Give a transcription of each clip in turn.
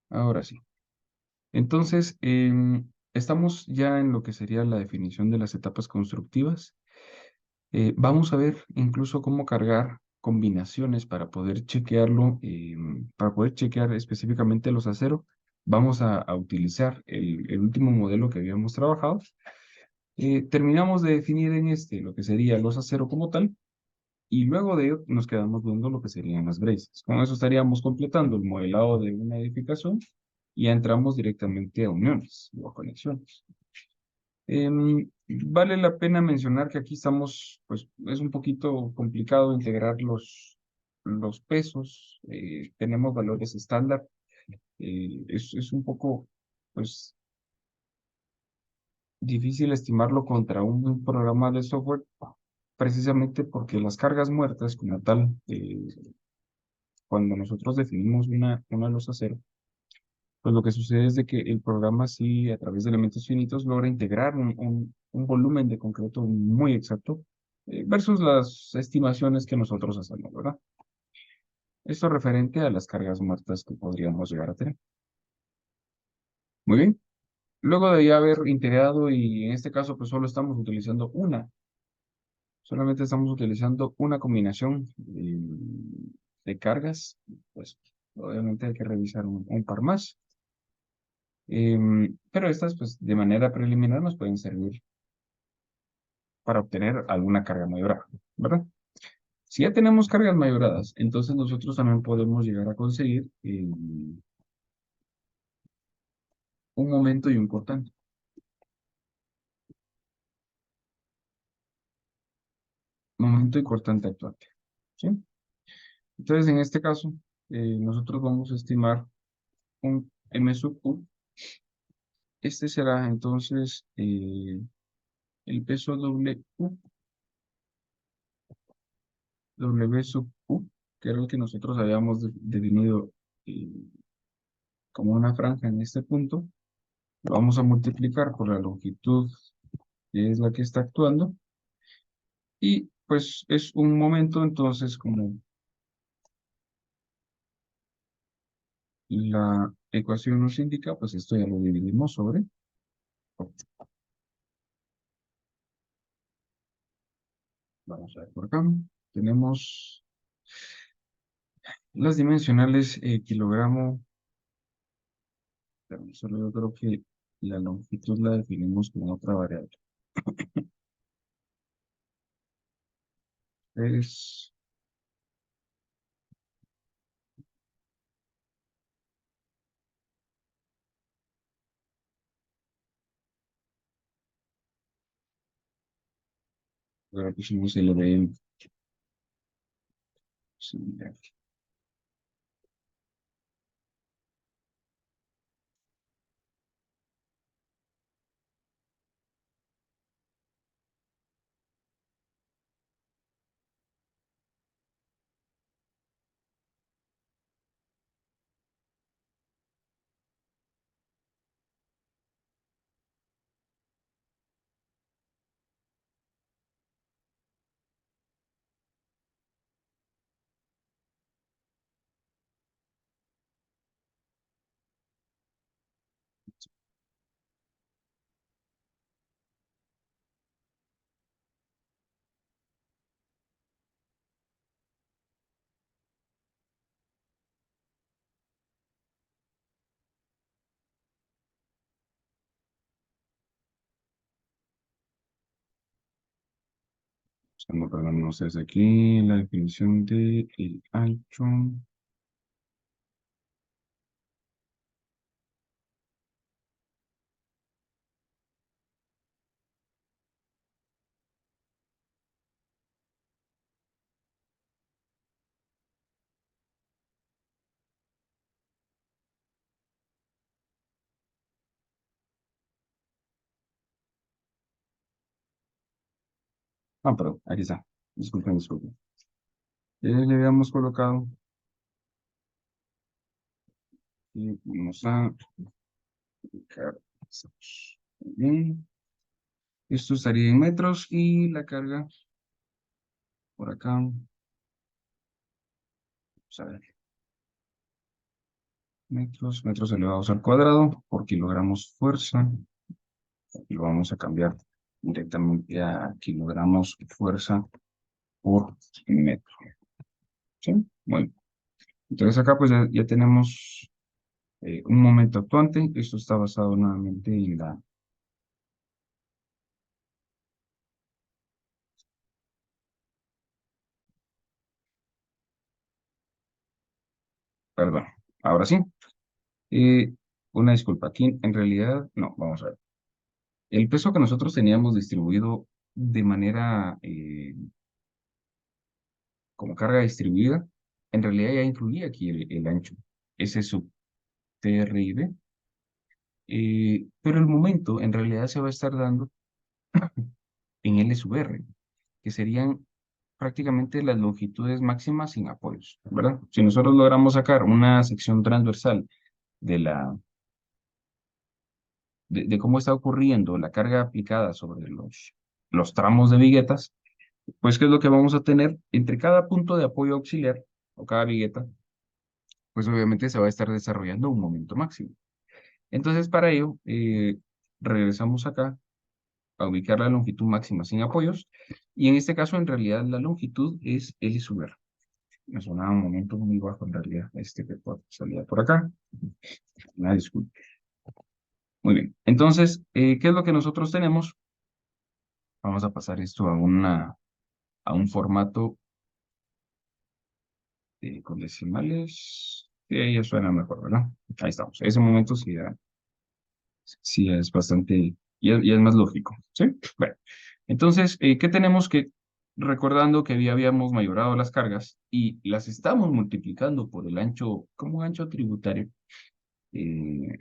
Ahora sí. Entonces, estamos ya en lo que sería la definición de las etapas constructivas. Vamos a ver incluso cómo cargar combinaciones para poder chequearlo, para poder chequear específicamente los aceros. Vamos a utilizar el último modelo que habíamos trabajado. Terminamos de definir en este lo que sería los aceros como tal, y luego de ello nos quedamos viendo lo que serían las braces. Con eso estaríamos completando el modelado de una edificación y ya entramos directamente a uniones o a conexiones. Vale la pena mencionar que aquí estamos, pues es un poquito complicado integrar los pesos. Tenemos valores estándar. Es un poco, pues, difícil estimarlo contra un programa de software, precisamente porque las cargas muertas como tal, cuando nosotros definimos una losa cero, pues lo que sucede es de que el programa sí, a través de elementos finitos, logra integrar un volumen de concreto muy exacto, versus las estimaciones que nosotros hacemos, ¿verdad? Esto referente a las cargas muertas que podríamos llegar a tener. Muy bien. Luego de ya haber integrado, y en este caso pues solo estamos utilizando solamente estamos utilizando una combinación de cargas, pues obviamente hay que revisar un par más. Pero estas, pues, de manera preliminar nos pueden servir para obtener alguna carga mayorada, ¿verdad? Si ya tenemos cargas mayoradas, entonces nosotros también podemos llegar a conseguir un momento y un cortante. Momento y cortante actuante, ¿sí? Entonces, en este caso, nosotros vamos a estimar un M sub Q. Este será entonces el peso W sub Q, que era el que nosotros habíamos definido eh, como una franja en este punto. Lo vamos a multiplicar por la longitud, que es la que está actuando, y pues es un momento. Entonces, como la ecuación nos indica, pues esto ya lo dividimos sobre, vamos a ver por acá, tenemos las dimensionales, kilogramo, pero solo yo creo que la longitud la definimos como otra variable. Es, ahora pusimos el de similar. Estamos perdón, desde aquí la definición de el ancho. Ah, perdón, aquí está. Disculpen, disculpen. Le habíamos colocado y vamos a aplicar. Bien. Esto estaría en metros y la carga por acá. Vamos a ver. metros elevados al cuadrado por kilogramos fuerza. Y lo vamos a cambiar directamente a kilogramos fuerza por metro. ¿Sí? Muy bien. Entonces acá pues ya tenemos un momento actuante. Esto está basado nuevamente en perdón, ahora sí. Eh, una disculpa, aquí en realidad, no, vamos a ver. El peso que nosotros teníamos distribuido de manera como carga distribuida, en realidad ya incluía aquí el ancho, S sub TRIB, pero el momento en realidad se va a estar dando en L sub R, que serían prácticamente las longitudes máximas sin apoyos, ¿verdad? Si nosotros logramos sacar una sección transversal de de cómo está ocurriendo la carga aplicada sobre los tramos de viguetas, pues ¿qué es lo que vamos a tener? Entre cada punto de apoyo auxiliar o cada vigueta, pues obviamente se va a estar desarrollando un momento máximo. Entonces, para ello, regresamos acá a ubicar la longitud máxima sin apoyos, y en este caso, en realidad, la longitud es L sub R. Me sonaba un momento muy bajo, en realidad, que salía por acá. Una disculpa. Muy bien. Entonces, ¿qué es lo que nosotros tenemos? Vamos a pasar esto a un formato con decimales. Sí, ahí ya suena mejor, ¿verdad? Ahí estamos. Ese momento sí es bastante, y es más lógico, ¿sí? Bueno, entonces, ¿qué tenemos que, recordando que ya habíamos mayorado las cargas y las estamos multiplicando por el ancho, como ancho tributario, eh,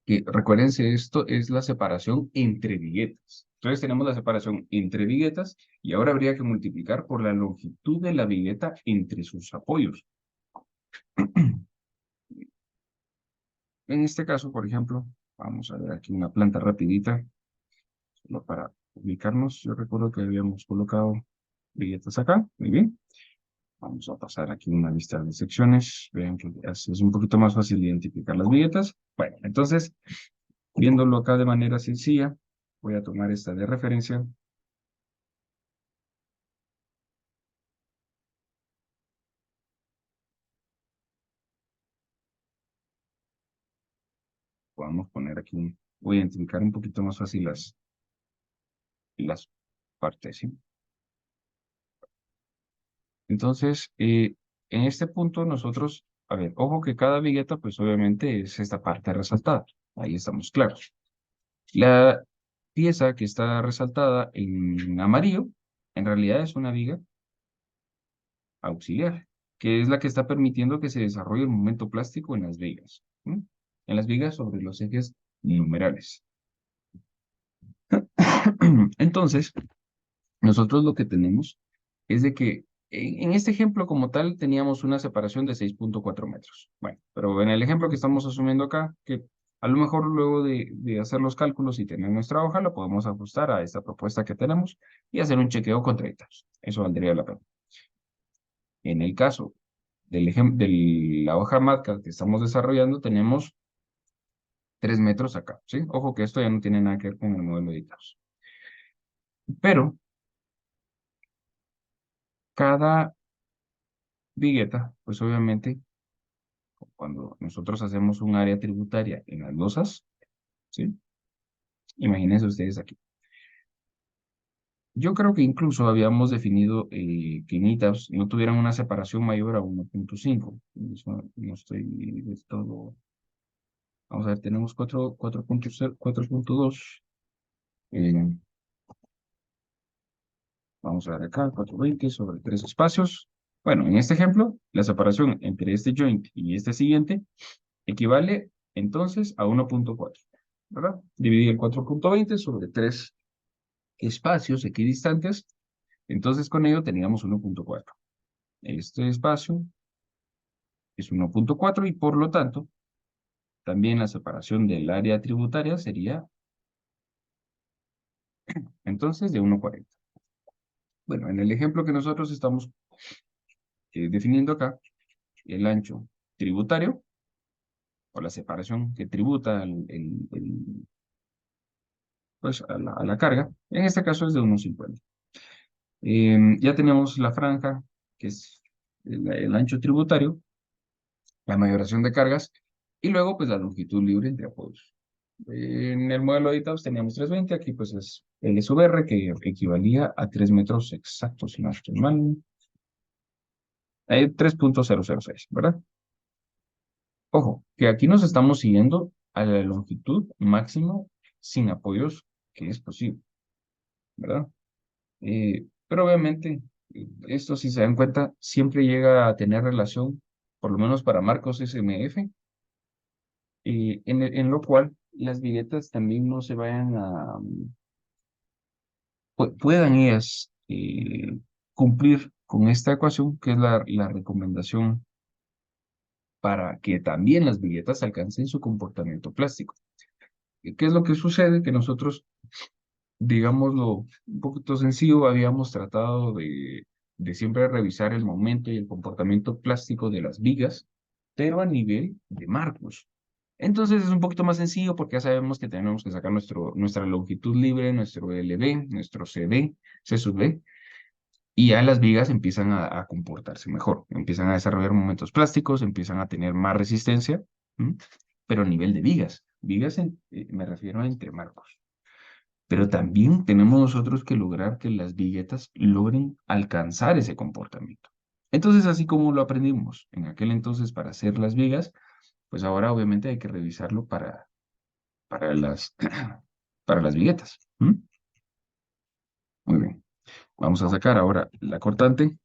que recuérdense, esto es la separación entre viguetas. Entonces tenemos la separación entre viguetas y ahora habría que multiplicar por la longitud de la vigueta entre sus apoyos. En este caso, por ejemplo, vamos a ver aquí una planta rapidita, solo para ubicarnos. Yo recuerdo que habíamos colocado viguetas acá, muy bien. Vamos a pasar aquí una lista de secciones. Vean que es un poquito más fácil identificar las viguetas. Bueno, entonces, viéndolo acá de manera sencilla, voy a tomar esta de referencia. Podemos poner aquí, voy a identificar un poquito más fácil las partes, ¿sí? Entonces, en este punto nosotros, a ver, ojo que cada vigueta, pues obviamente es esta parte resaltada. Ahí estamos claros. La pieza que está resaltada en amarillo, en realidad es una viga auxiliar, que es la que está permitiendo que se desarrolle el momento plástico en las vigas, ¿sí? En las vigas sobre los ejes numerales. Entonces, nosotros lo que tenemos es de que en este ejemplo como tal teníamos una separación de 6.4 metros. Bueno, pero en el ejemplo que estamos asumiendo acá, que a lo mejor luego de hacer los cálculos y tener nuestra hoja, la podemos ajustar a esta propuesta que tenemos y hacer un chequeo con 30. Eso valdría la pena. En el caso de la hoja marca que estamos desarrollando, tenemos 3 metros acá, ¿sí? Ojo que esto ya no tiene nada que ver con el modelo de editados. Pero cada vigueta, pues obviamente, cuando nosotros hacemos un área tributaria en las losas, ¿sí? Imagínense ustedes aquí. Yo creo que incluso habíamos definido que en ITABS no tuvieran una separación mayor a 1.5. Eso no estoy de todo. Vamos a ver, tenemos 4.2. eh, Vamos a ver acá, 420 sobre 3 espacios. Bueno, en este ejemplo, la separación entre este joint y este siguiente equivale entonces a 1.4, ¿verdad? Dividir el 4.20 sobre 3 espacios equidistantes, entonces con ello teníamos 1.4. Este espacio es 1.4 y por lo tanto, también la separación del área tributaria sería entonces de 1.40. Bueno, en el ejemplo que nosotros estamos definiendo acá, el ancho tributario o la separación que tributa pues, a la carga. En este caso es de 1,50. Ya tenemos la franja, que es el ancho tributario, la mayoración de cargas, y luego pues la longitud libre entre apoyos. En el modelo de ITABS teníamos 320, aquí pues es el SVR que equivalía a 3 metros exactos, si no estoy mal. 3,006, ¿verdad? Ojo, que aquí nos estamos siguiendo a la longitud máxima sin apoyos que es posible, ¿verdad? Pero obviamente, esto si se dan cuenta, siempre llega a tener relación, por lo menos para marcos SMF, en lo cual las viguetas también no se vayan a, puedan ellas cumplir con esta ecuación, que es la recomendación para que también las viguetas alcancen su comportamiento plástico. ¿Qué es lo que sucede? Que nosotros, digámoslo un poquito sencillo, habíamos tratado de siempre revisar el momento y el comportamiento plástico de las vigas, pero a nivel de marcos. Entonces es un poquito más sencillo porque ya sabemos que tenemos que sacar nuestra longitud libre, nuestro LB, nuestro CD, C sub B, y ya las vigas empiezan a comportarse mejor, empiezan a desarrollar momentos plásticos, empiezan a tener más resistencia, ¿m? Pero a nivel de vigas, me refiero a entre marcos. Pero también tenemos nosotros que lograr que las viguetas logren alcanzar ese comportamiento. Entonces, así como lo aprendimos en aquel entonces para hacer las vigas, pues ahora obviamente hay que revisarlo para para las viguetas. ¿M? Muy bien. Vamos a sacar ahora la cortante.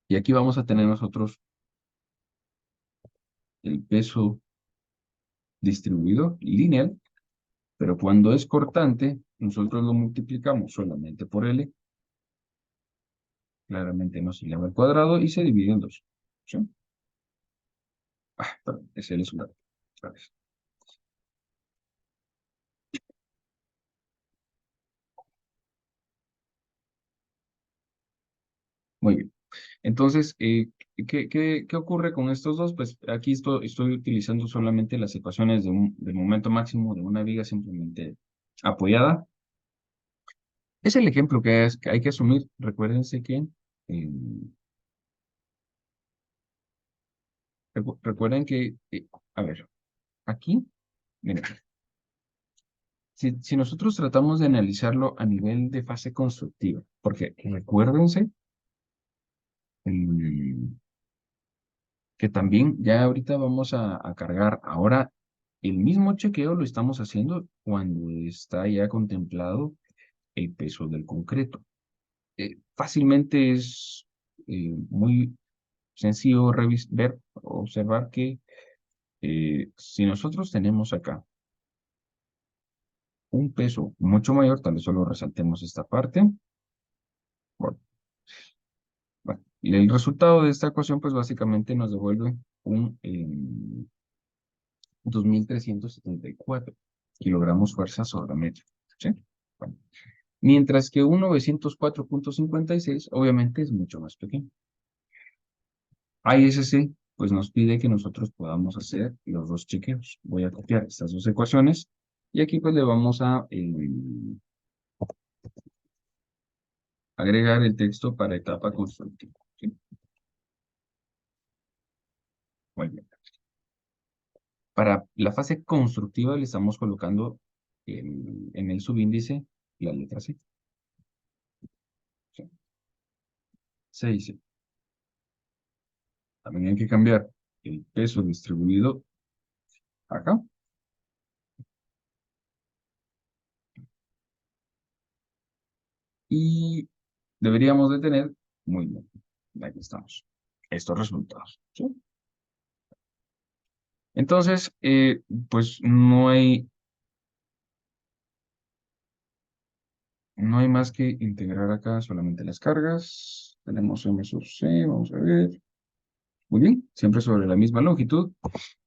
Y aquí vamos a tener nosotros el peso distribuido lineal, pero cuando es cortante, nosotros lo multiplicamos solamente por L, claramente no se eleva al cuadrado y se divide en dos. ¿Sí? Perdón, es L sumado. Otra vez. Muy bien. Entonces, ¿qué ocurre con estos dos? Pues aquí estoy utilizando solamente las ecuaciones del momento máximo de una viga simplemente apoyada. Es el ejemplo que hay que asumir. Recuérdense que eh, recuerden que, a ver, aquí, miren, si nosotros tratamos de analizarlo a nivel de fase constructiva, porque recuérdense mm, que también ya ahorita vamos a cargar, ahora el mismo chequeo lo estamos haciendo cuando está ya contemplado el peso del concreto. Fácilmente es muy sencillo ver, observar que si nosotros tenemos acá un peso mucho mayor, tal vez solo resaltemos esta parte. Bueno, bueno, y el resultado de esta ecuación, pues básicamente nos devuelve un 2.374 kilogramos fuerza sobre metro. ¿Sí? Bueno, mientras que un 904,56 obviamente es mucho más pequeño. ISC, pues nos pide que nosotros podamos hacer los dos chequeos. Voy a copiar estas dos ecuaciones y aquí pues le vamos a agregar el texto para etapa constructiva. ¿Sí? Muy bien. Para la fase constructiva le estamos colocando en el subíndice la letra C. ¿Sí? Se dice, también hay que cambiar el peso distribuido acá. Y deberíamos de tener, muy bien, aquí estamos, estos resultados. ¿Sí? Entonces, pues no hay más que integrar acá solamente las cargas. Tenemos M sub C, vamos a ver. Muy bien, siempre sobre la misma longitud.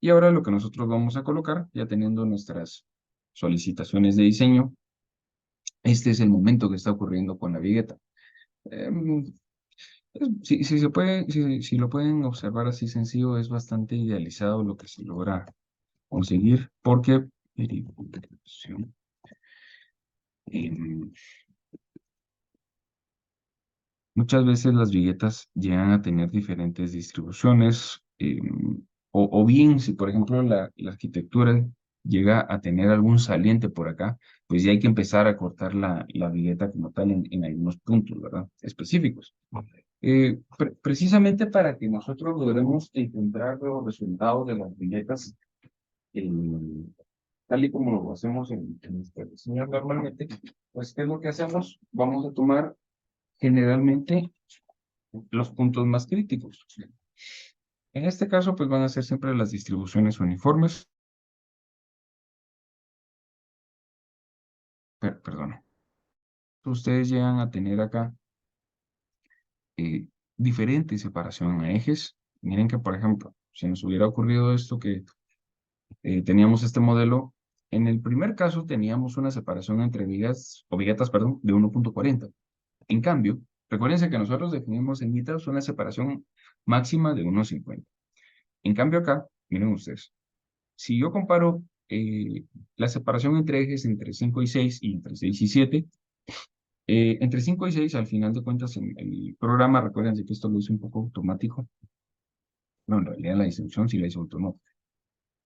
Y ahora lo que nosotros vamos a colocar, ya teniendo nuestras solicitaciones de diseño, este es el momento que está ocurriendo con la vigueta. Em, Si se puede, si lo pueden observar así sencillo, es bastante idealizado lo que se logra conseguir, porque em, muchas veces las viguetas llegan a tener diferentes distribuciones, o bien si por ejemplo la arquitectura llega a tener algún saliente por acá, pues ya hay que empezar a cortar la vigueta como tal en algunos puntos, ¿verdad? Específicos. Precisamente para que nosotros logremos encontrar los resultados de las viguetas, eh, tal y como lo hacemos en este diseño normalmente, pues ¿qué es lo que hacemos? Vamos a tomar generalmente los puntos más críticos. En este caso, pues van a ser siempre las distribuciones uniformes. Perdón. Ustedes llegan a tener acá eh, diferente separación a ejes. Miren que, por ejemplo, si nos hubiera ocurrido esto que teníamos este modelo, en el primer caso teníamos una separación entre vigas, o viguetas, perdón, de 1.40. En cambio, recuérdense que nosotros definimos en mitras una separación máxima de 1.50. En cambio acá, miren ustedes, si yo comparo la separación entre ejes entre 5 y 6 y entre 6 y 7, entre 5 y 6, al final de cuentas, en el programa, recuérdense que esto lo hice un poco automático. No, en realidad la distribución sí la hice automática.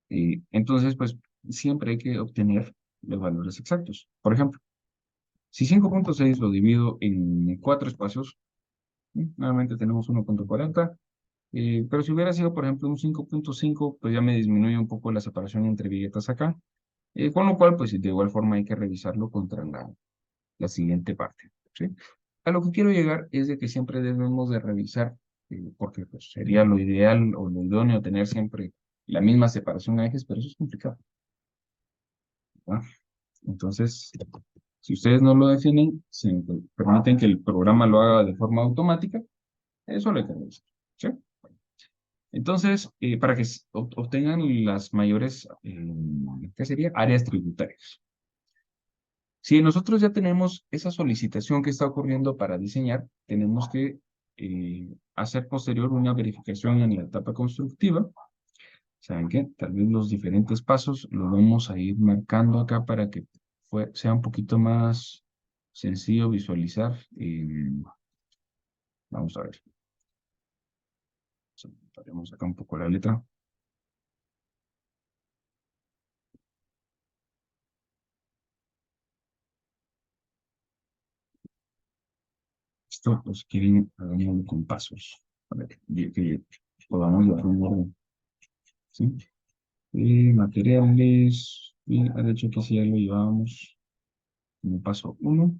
Entonces, pues, siempre hay que obtener los valores exactos. Por ejemplo, si 5.6 lo divido en 4 espacios, nuevamente tenemos 1.40. Pero si hubiera sido, por ejemplo, un 5.5, pues ya me disminuye un poco la separación entre viguetas acá. Con lo cual, pues de igual forma hay que revisarlo contra la siguiente parte, ¿sí? A lo que quiero llegar es de que siempre debemos de revisar, porque pues, sería lo ideal o lo idóneo tener siempre la misma separación a ejes, pero eso es complicado, ¿verdad? Entonces, si ustedes no lo definen, se permiten que el programa lo haga de forma automática, eso lo hay que revisar, ¿sí? Entonces, para que obtengan las mayores, ¿qué sería? Áreas tributarias. Si nosotros ya tenemos esa solicitación que está ocurriendo para diseñar, tenemos que hacer posterior una verificación en la etapa constructiva. ¿Saben qué? Tal vez los diferentes pasos los vamos a ir marcando acá para que sea un poquito más sencillo visualizar. Vamos a ver. Haremos acá un poco la letra. Esto, pues, quieren hagámoslo con pasos. A ver, que podamos llevar un orden. ¿Sí? Materiales, y de hecho que sí ya lo llevábamos como paso uno.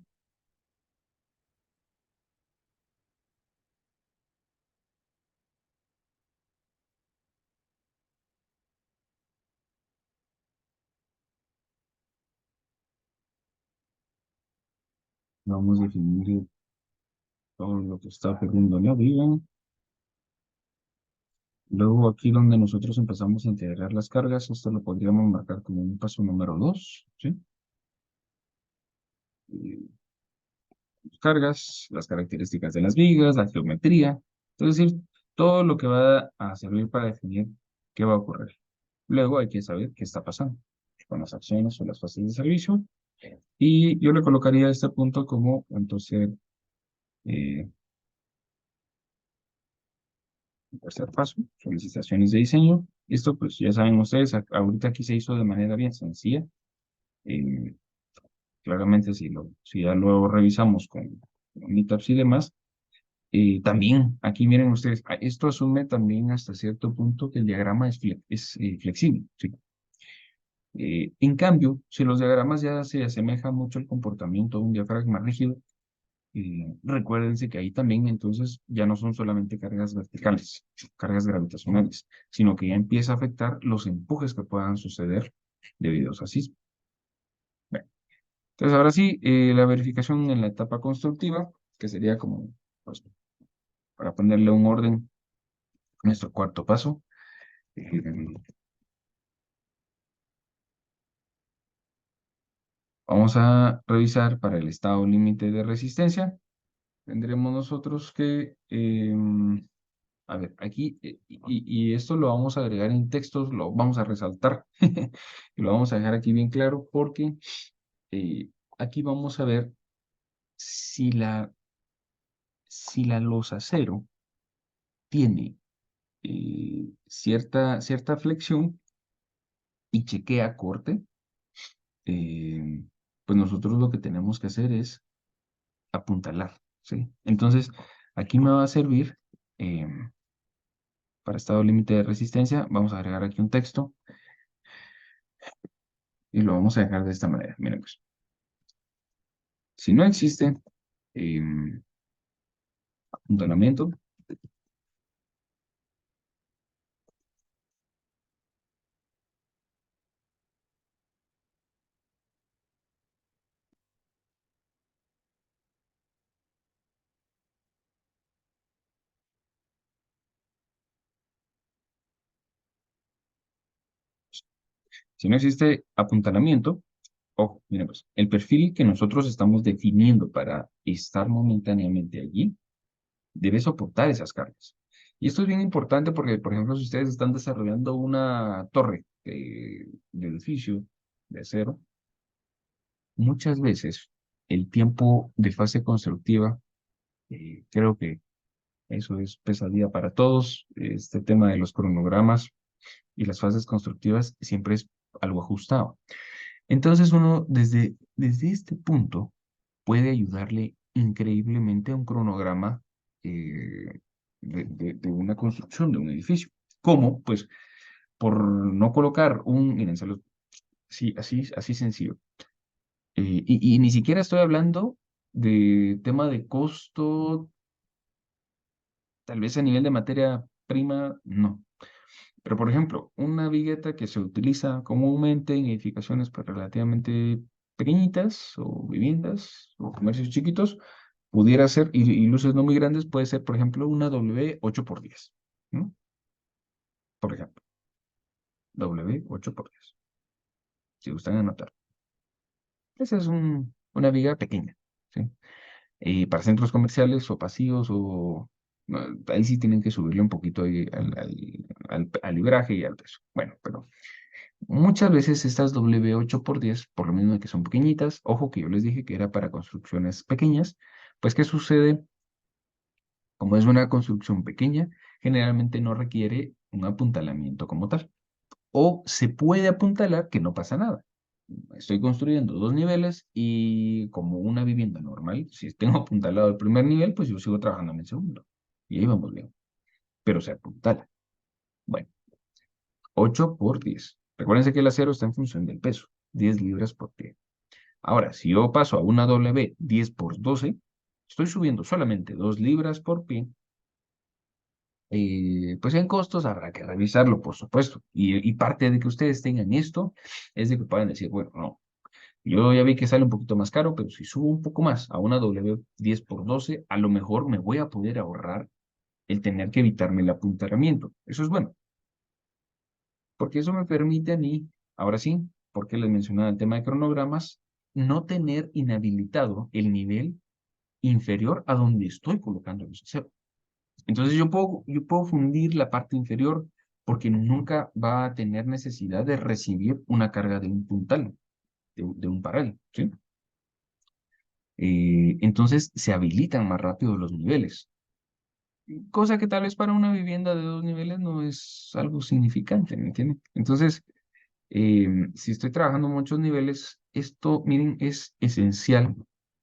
Vamos a definir todo lo que está perdiendo la viga. Luego aquí donde nosotros empezamos a integrar las cargas, esto lo podríamos marcar como un paso número 2, ¿sí? Cargas, las características de las vigas, la geometría, es decir, todo lo que va a servir para definir qué va a ocurrir. Luego hay que saber qué está pasando con las acciones o las fases de servicio. Y yo le colocaría este punto como, entonces, eh, tercer paso, solicitaciones de diseño. Esto, pues ya saben ustedes, ahorita aquí se hizo de manera bien sencilla. Eh, Claramente, si ya luego revisamos con meetups y demás, también aquí miren ustedes, esto asume también hasta cierto punto que el diagrama es flexible, ¿sí? En cambio, si los diagramas ya se asemejan mucho al comportamiento de un diafragma rígido, recuérdense que ahí también entonces ya no son solamente cargas verticales, cargas gravitacionales, sino que ya empieza a afectar los empujes que puedan suceder debido a sismo. Bueno, entonces ahora sí, la verificación en la etapa constructiva, que sería como, pues, para ponerle un orden, nuestro cuarto paso. eh, Vamos a revisar para el estado límite de resistencia. tendremos nosotros que, a ver, aquí, y esto lo vamos a agregar en textos, lo vamos a resaltar, y lo vamos a dejar aquí bien claro porque aquí vamos a ver si la losa cero tiene cierta flexión y chequea corte, eh, pues nosotros lo que tenemos que hacer es apuntalar, ¿sí? Entonces, aquí me va a servir para estado límite de resistencia, vamos a agregar aquí un texto y lo vamos a dejar de esta manera. Miren, pues, si no existe apuntalamiento, si no existe apuntalamiento, ojo, miren, pues, el perfil que nosotros estamos definiendo para estar momentáneamente allí debe soportar esas cargas. Y esto es bien importante porque, por ejemplo, si ustedes están desarrollando una torre de edificio de acero, muchas veces el tiempo de fase constructiva, creo que eso es pesadilla para todos, este tema de los cronogramas y las fases constructivas siempre es algo ajustado. Entonces uno desde este punto puede ayudarle increíblemente a un cronograma de una construcción de un edificio. ¿Cómo? Pues por no colocar miren, sí, así sencillo. Y ni siquiera estoy hablando de tema de costo, tal vez a nivel de materia prima, no. Pero, por ejemplo, una vigueta que se utiliza comúnmente en edificaciones pues, relativamente pequeñitas o viviendas o comercios chiquitos, pudiera ser, y luces no muy grandes, puede ser, por ejemplo, una W 8x10, ¿no? Por ejemplo, W 8x10, si gustan anotar. Esa es una viga pequeña, ¿sí? Para centros comerciales o pasivos o... no, ahí sí tienen que subirle un poquito ahí al libraje y al peso. Bueno, pero muchas veces estas W 8x10, por lo mismo de que son pequeñitas, ojo que yo les dije que era para construcciones pequeñas, pues ¿qué sucede? Como es una construcción pequeña, generalmente no requiere un apuntalamiento como tal. O se puede apuntalar que no pasa nada. Estoy construyendo 2 niveles y como una vivienda normal, si tengo apuntalado el primer nivel, pues yo sigo trabajando en el segundo. Y ahí vamos bien. Pero se apuntala. Bueno, 8x10. Recuérdense que el acero está en función del peso. 10 libras por pie. Ahora, si yo paso a una W 10x12, estoy subiendo solamente 2 libras por pie. Pues en costos habrá que revisarlo, por supuesto. Y parte de que ustedes tengan esto es de que puedan decir, bueno, no, yo ya vi que sale un poquito más caro, pero si subo un poco más a una W 10x12, a lo mejor me voy a poder ahorrar el tener que evitarme el apuntalamiento. Eso es bueno, porque eso me permite a mí, ahora sí, porque les mencionaba el tema de cronogramas, no tener inhabilitado el nivel inferior a donde estoy colocando los ceros. Entonces yo puedo fundir la parte inferior porque nunca va a tener necesidad de recibir una carga de un puntal, de un paral, ¿sí? Entonces se habilitan más rápido los niveles, cosa que tal vez para una vivienda de 2 niveles no es algo significante, ¿me entienden? Entonces, si estoy trabajando muchos niveles, esto, miren, es esencial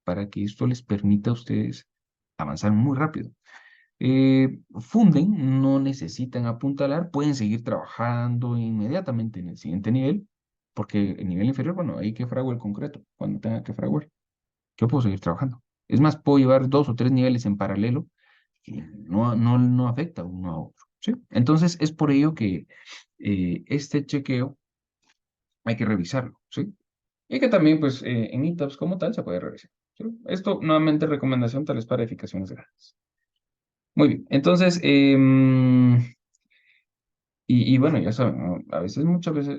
para que esto les permita a ustedes avanzar muy rápido. Funden, no necesitan apuntalar, pueden seguir trabajando inmediatamente en el siguiente nivel, porque el nivel inferior, bueno, hay que fraguar el concreto cuando tenga que fraguar. Yo puedo seguir trabajando. Es más, puedo llevar 2 o 3 niveles en paralelo y no afecta uno a otro, ¿sí? Entonces, es por ello que este chequeo hay que revisarlo, ¿sí? Y que también, pues, en ETABS como tal se puede revisar, ¿sí? Esto, nuevamente, recomendación tal vez para edificaciones grandes. Muy bien, entonces, y bueno, ya saben, ¿no? A veces, muchas veces,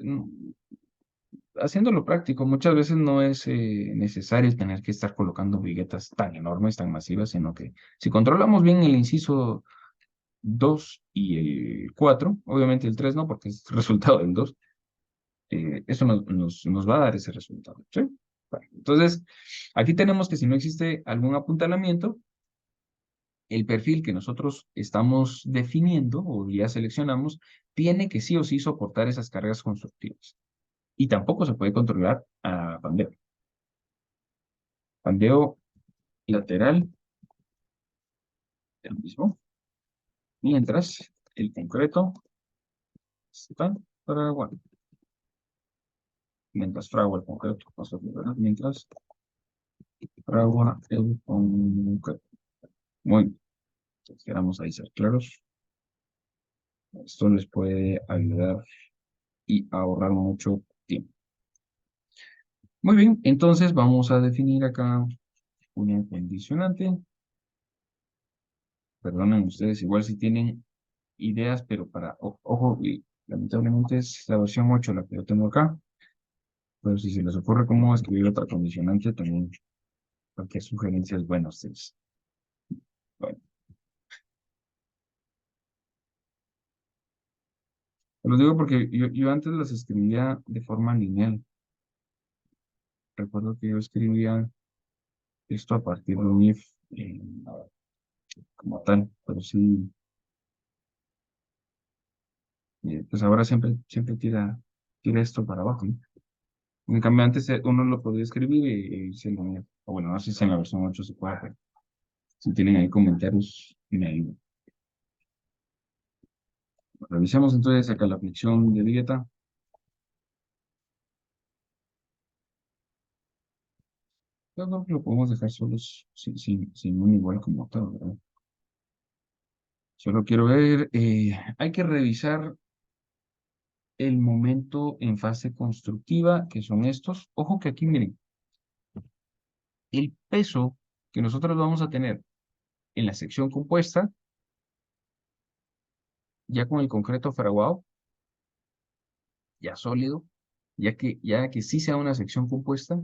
haciéndolo práctico, muchas veces no es necesario tener que estar colocando viguetas tan enormes, tan masivas, sino que si controlamos bien el inciso 2 y el 4, obviamente el 3 no, porque es resultado del 2, eso nos va a dar ese resultado, ¿sí? Bueno, entonces, aquí tenemos que si no existe algún apuntalamiento, el perfil que nosotros estamos definiendo o ya seleccionamos tiene que sí o sí soportar esas cargas constructivas. Y tampoco se puede controlar a pandeo. Pandeo lateral del mismo, mientras el concreto está fraguado. Mientras fragua el concreto, mientras fragua el concreto. Muy bien, entonces quedamos ahí ser claros. Esto les puede ayudar y ahorrar mucho tiempo. Muy bien, entonces vamos a definir acá una condicionante. Perdonen ustedes, igual si tienen ideas, pero ojo, y lamentablemente es la versión 8 la que yo tengo acá, pero si se les ocurre cómo escribir otra condicionante, también cualquier sugerencia es buena a ustedes. Bueno, te lo digo porque yo antes las escribía de forma lineal. Recuerdo que yo escribía esto a partir de un if como tal, pero sí, pues ahora siempre tira esto para abajo, ¿no? En cambio, antes uno lo podía escribir y se lo, o bueno, no sé si en la versión 8 se puede hacer. Si tienen ahí comentarios, me ayudan. Revisemos entonces acá la flexión de dieta. Yo creo que lo podemos dejar solos, sin un igual como tal, ¿verdad? Solo quiero ver, hay que revisar el momento en fase constructiva, que son estos. Ojo que aquí, miren, el peso que nosotros vamos a tener en la sección compuesta, ya con el concreto fraguado, ya sólido, ya que sí sea una sección compuesta,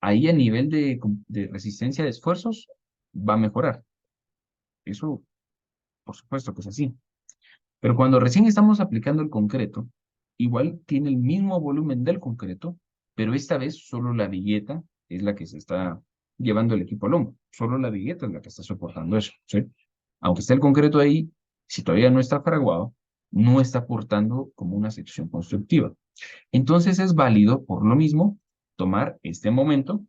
ahí a nivel de resistencia de esfuerzos va a mejorar. Eso, por supuesto que es así. Pero cuando recién estamos aplicando el concreto, igual tiene el mismo volumen del concreto, pero esta vez solo la vigueta es la que se está llevando el equipo al hombro. Solo la vigueta es la que está soportando eso, ¿sí? Aunque esté el concreto ahí, si todavía no está fraguado, no está aportando como una sección constructiva. Entonces es válido, por lo mismo, tomar este momento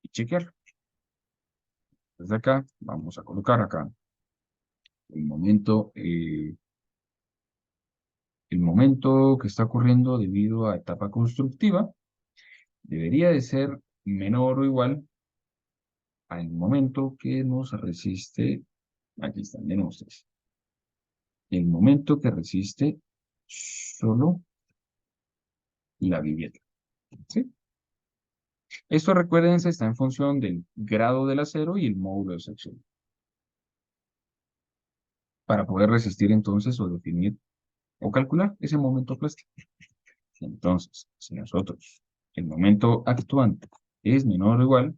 y chequearlo. Desde acá, vamos a colocar acá el momento, que está ocurriendo debido a etapa constructiva debería de ser menor o igual al momento que nos resiste, aquí están, miren ustedes, el momento que resiste solo la vivienda, ¿sí? Esto, recuérdense, está en función del grado del acero y el módulo de sección, para poder resistir entonces o definir o calcular ese momento plástico. Entonces, si nosotros, el momento actuante es menor o igual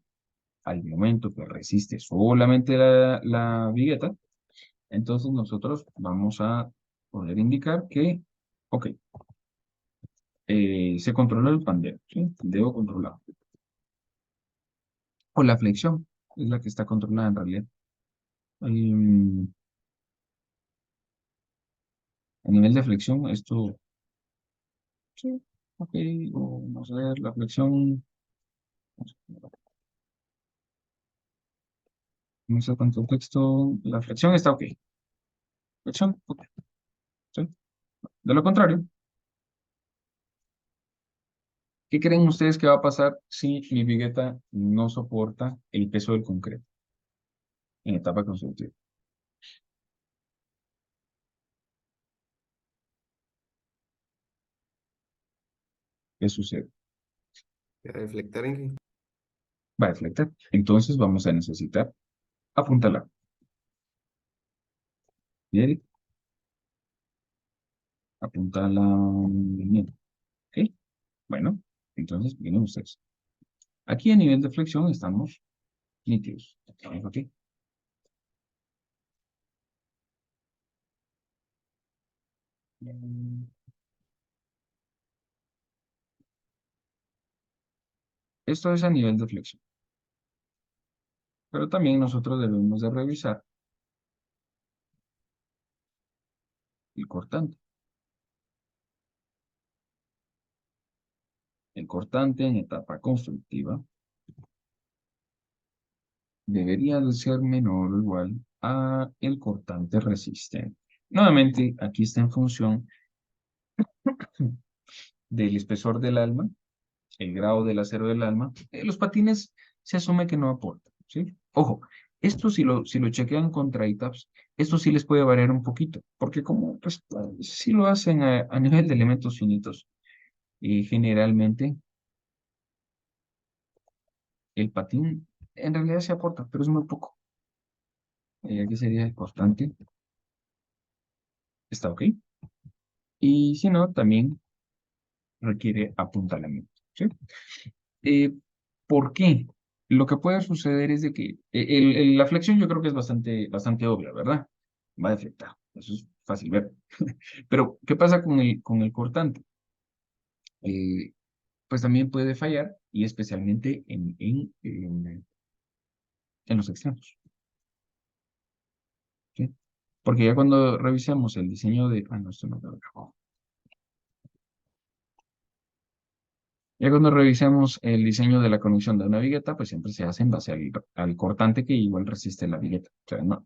al momento que resiste solamente la vigueta, entonces nosotros vamos a poder indicar que, ok, se controla el pandero, ¿sí? Debo controlar. O la flexión es la que está controlada en realidad. Em, a nivel de flexión, esto, sí, ok, o vamos a ver, la flexión, no sé cuánto texto, la flexión está ok. Flexión, ok, ¿sí? De lo contrario, ¿qué creen ustedes que va a pasar si mi vigueta no soporta el peso del concreto en etapa constructiva? ¿Qué sucede? A deflectar en qué. Va a deflectar. Entonces vamos a necesitar apuntalar. Bien, apuntala bien. ¿Ok? Bueno, entonces, miren ustedes. Aquí a nivel de flexión estamos nítidos. Estamos aquí. Esto es a nivel de flexión. Pero también nosotros debemos de revisar el cortante. El cortante en etapa constructiva debería de ser menor o igual a el cortante resistente. Nuevamente, aquí está en función del espesor del alma, el grado del acero del alma. Los patines se asume que no aportan, ¿sí? Ojo, esto si lo chequean contra ITAPS, esto sí les puede variar un poquito, porque como pues, sí lo hacen a nivel de elementos finitos, y generalmente el patín en realidad se aporta, pero es muy poco. Aquí sería el constante, está ok. Y si no, también requiere apuntalamiento, ¿sí? Eh, ¿Por qué? Lo que puede suceder es de que la flexión yo creo que es bastante obvia, ¿verdad? Va a deflectar, eso es fácil ver. Pero, ¿qué pasa con el cortante? Eh, pues también puede fallar, y especialmente en los extremos, ¿sí? Porque ya cuando revisemos el diseño de... Ah, no, esto no lo grabó. Ya cuando revisemos el diseño de la conexión de una vigueta, pues siempre se hace en base al cortante que igual resiste la vigueta. O sea, no,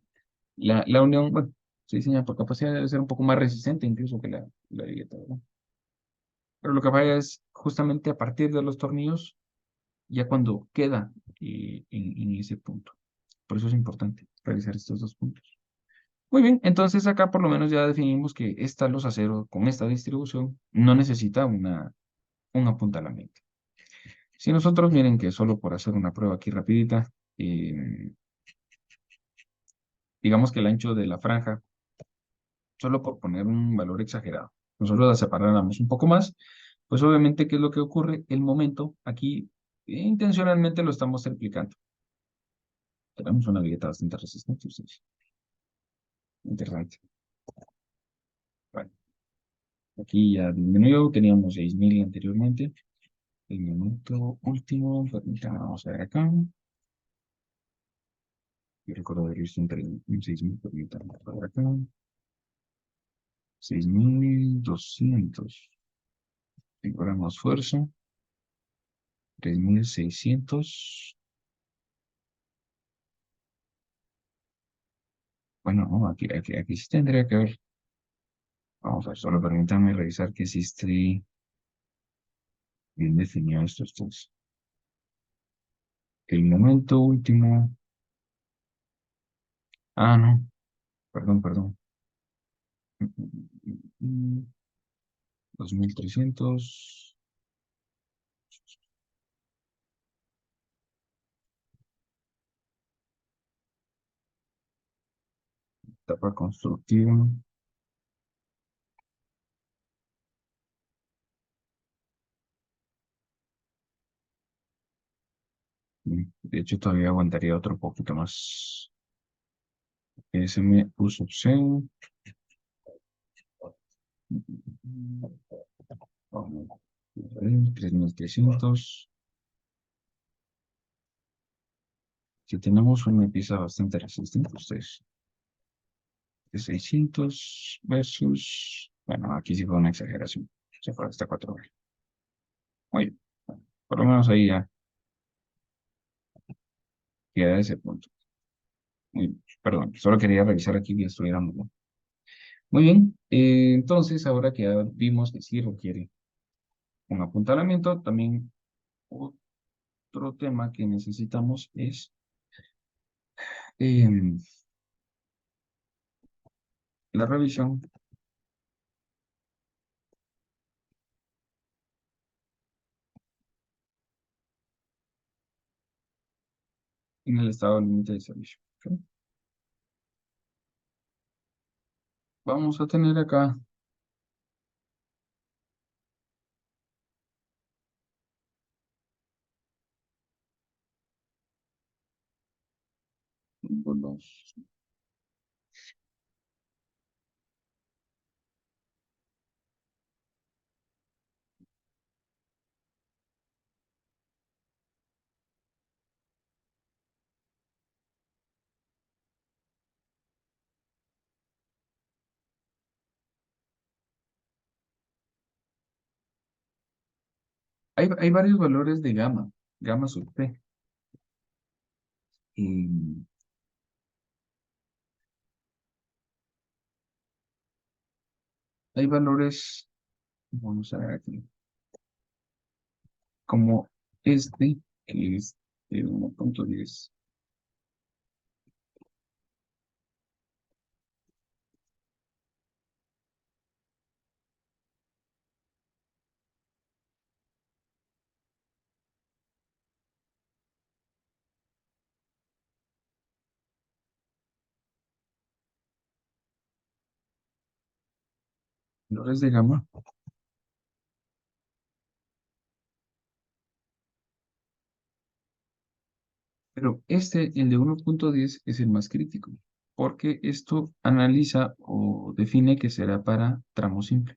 la unión, bueno, se diseña por capacidad de ser un poco más resistente incluso que la vigueta, ¿verdad? Pero lo que falla es justamente a partir de los tornillos, ya cuando queda en ese punto. Por eso es importante realizar estos dos puntos. Muy bien, entonces acá por lo menos ya definimos que esta los acero con esta distribución no necesita un apuntalamiento. Si nosotros miren que solo por hacer una prueba aquí rapidita, eh, digamos que el ancho de la franja, solo por poner un valor exagerado, nosotros la separáramos un poco más, pues obviamente, ¿qué es lo que ocurre? El momento aquí intencionalmente lo estamos replicando. Tenemos una vigueta bastante resistente, ustedes. Interesante. Bueno, aquí ya disminuyó, teníamos 6.000 anteriormente. El momento último, permítame, vamos a ver acá. Yo recuerdo haber visto un 6.000, permítame, a ver acá. 6.200. Mejoramos fuerza. 3.600. Bueno, no, aquí sí tendría que haber. Vamos a ver, solo permítame revisar que sí estoy bien definido estos dos. El momento último. Ah, no. Perdón, perdón. 2.300. Etapa constructiva. De hecho, todavía aguantaría otro poquito más. SM puso opción. 3.300. Si tenemos una pieza bastante resistente, ustedes. De 600 versus. Bueno, aquí sí fue una exageración. Se fue hasta 4.000. Muy bien. Por lo menos ahí ya queda ese punto. Muy bien. Perdón, solo quería revisar aquí que estuviéramos bien. Muy bien. Entonces, ahora que ya vimos que sí requiere un apuntalamiento, también otro tema que necesitamos es em, la revisión en el estado límite de servicio. ¿Ok? Vamos a tener acá símbolos. Hay varios valores de gamma, gamma sub p. Y hay valores, vamos a ver aquí, como este, que es de 1.10. Valores de gamma. Pero este, el de 1.10, es el más crítico, porque esto analiza o define que será para tramo simple.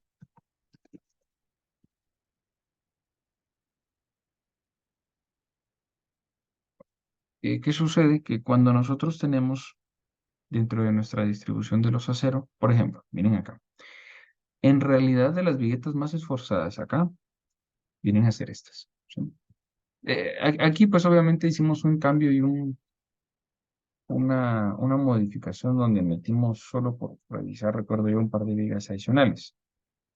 ¿Qué sucede? Que cuando nosotros tenemos dentro de nuestra distribución de los A0, por ejemplo, miren acá, en realidad de las viguetas más esforzadas acá, vienen a ser estas, ¿sí? Aquí pues obviamente hicimos un cambio y una modificación donde metimos solo por revisar, recuerdo yo, un par de vigas adicionales.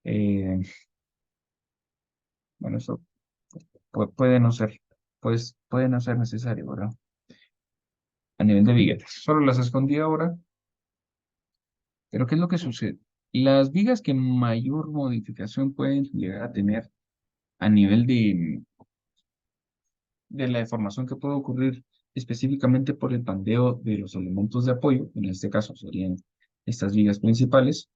Eh, bueno, eso puede no ser, pues puede no ser necesario, ¿verdad? A nivel de viguetas. Solo las escondí ahora, pero ¿qué es lo que sucede? Las vigas que mayor modificación pueden llegar a tener a nivel de la deformación que puede ocurrir específicamente por el pandeo de los elementos de apoyo, en este caso serían estas vigas principales,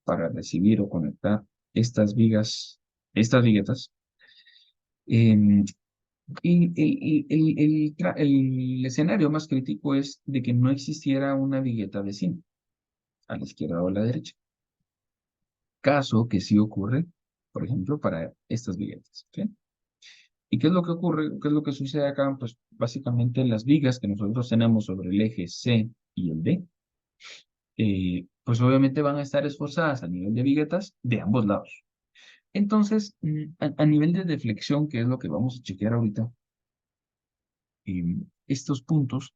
para recibir o conectar estas vigas, estas viguetas. em, el escenario más crítico es de que no existiera una vigueta vecina, a la izquierda o a la derecha. Caso que sí ocurre, por ejemplo, para estas viguetas. ¿Sí? ¿Y qué es lo que ocurre? ¿Qué es lo que sucede acá? Pues básicamente las vigas que nosotros tenemos sobre el eje C y el D, pues obviamente van a estar esforzadas a nivel de viguetas de ambos lados. Entonces, a nivel de deflexión, que es lo que vamos a chequear ahorita, estos puntos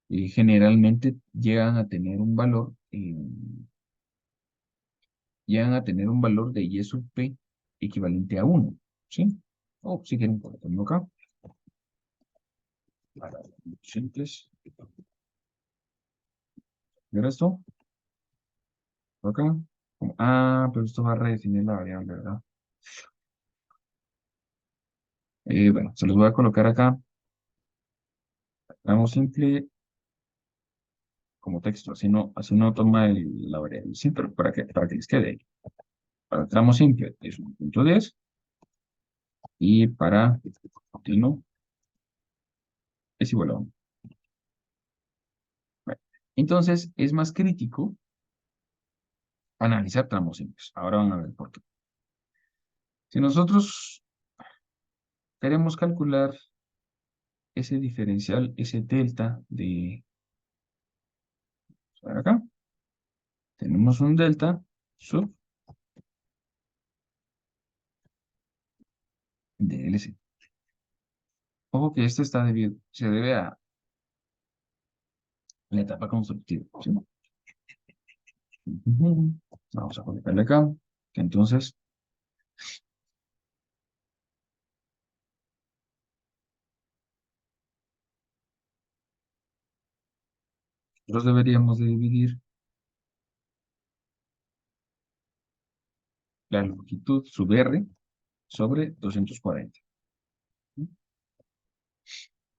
generalmente llegan a tener un valor de Y sub P equivalente a 1, ¿sí? O si quieren ponerlo acá, para simples. ¿Ver esto? ¿Por acá? Pero esto va a redefinir la variable, ¿verdad? Bueno, se los voy a colocar acá. Tramo simple como texto, así no toma la variable, sí, pero para que les quede ahí. Para el tramo simple es 1.10 y para continuo es igual a 1. Bueno, entonces es más crítico analizar tramos simples. Ahora van a ver por qué. Si nosotros queremos calcular ese diferencial, ese delta a ver acá, tenemos un delta sub de LC. Ojo que esto se debe a la etapa constructiva, ¿sí? Ujú. Vamos a colocarle acá, que entonces nosotros deberíamos de dividir la longitud sub R sobre 240.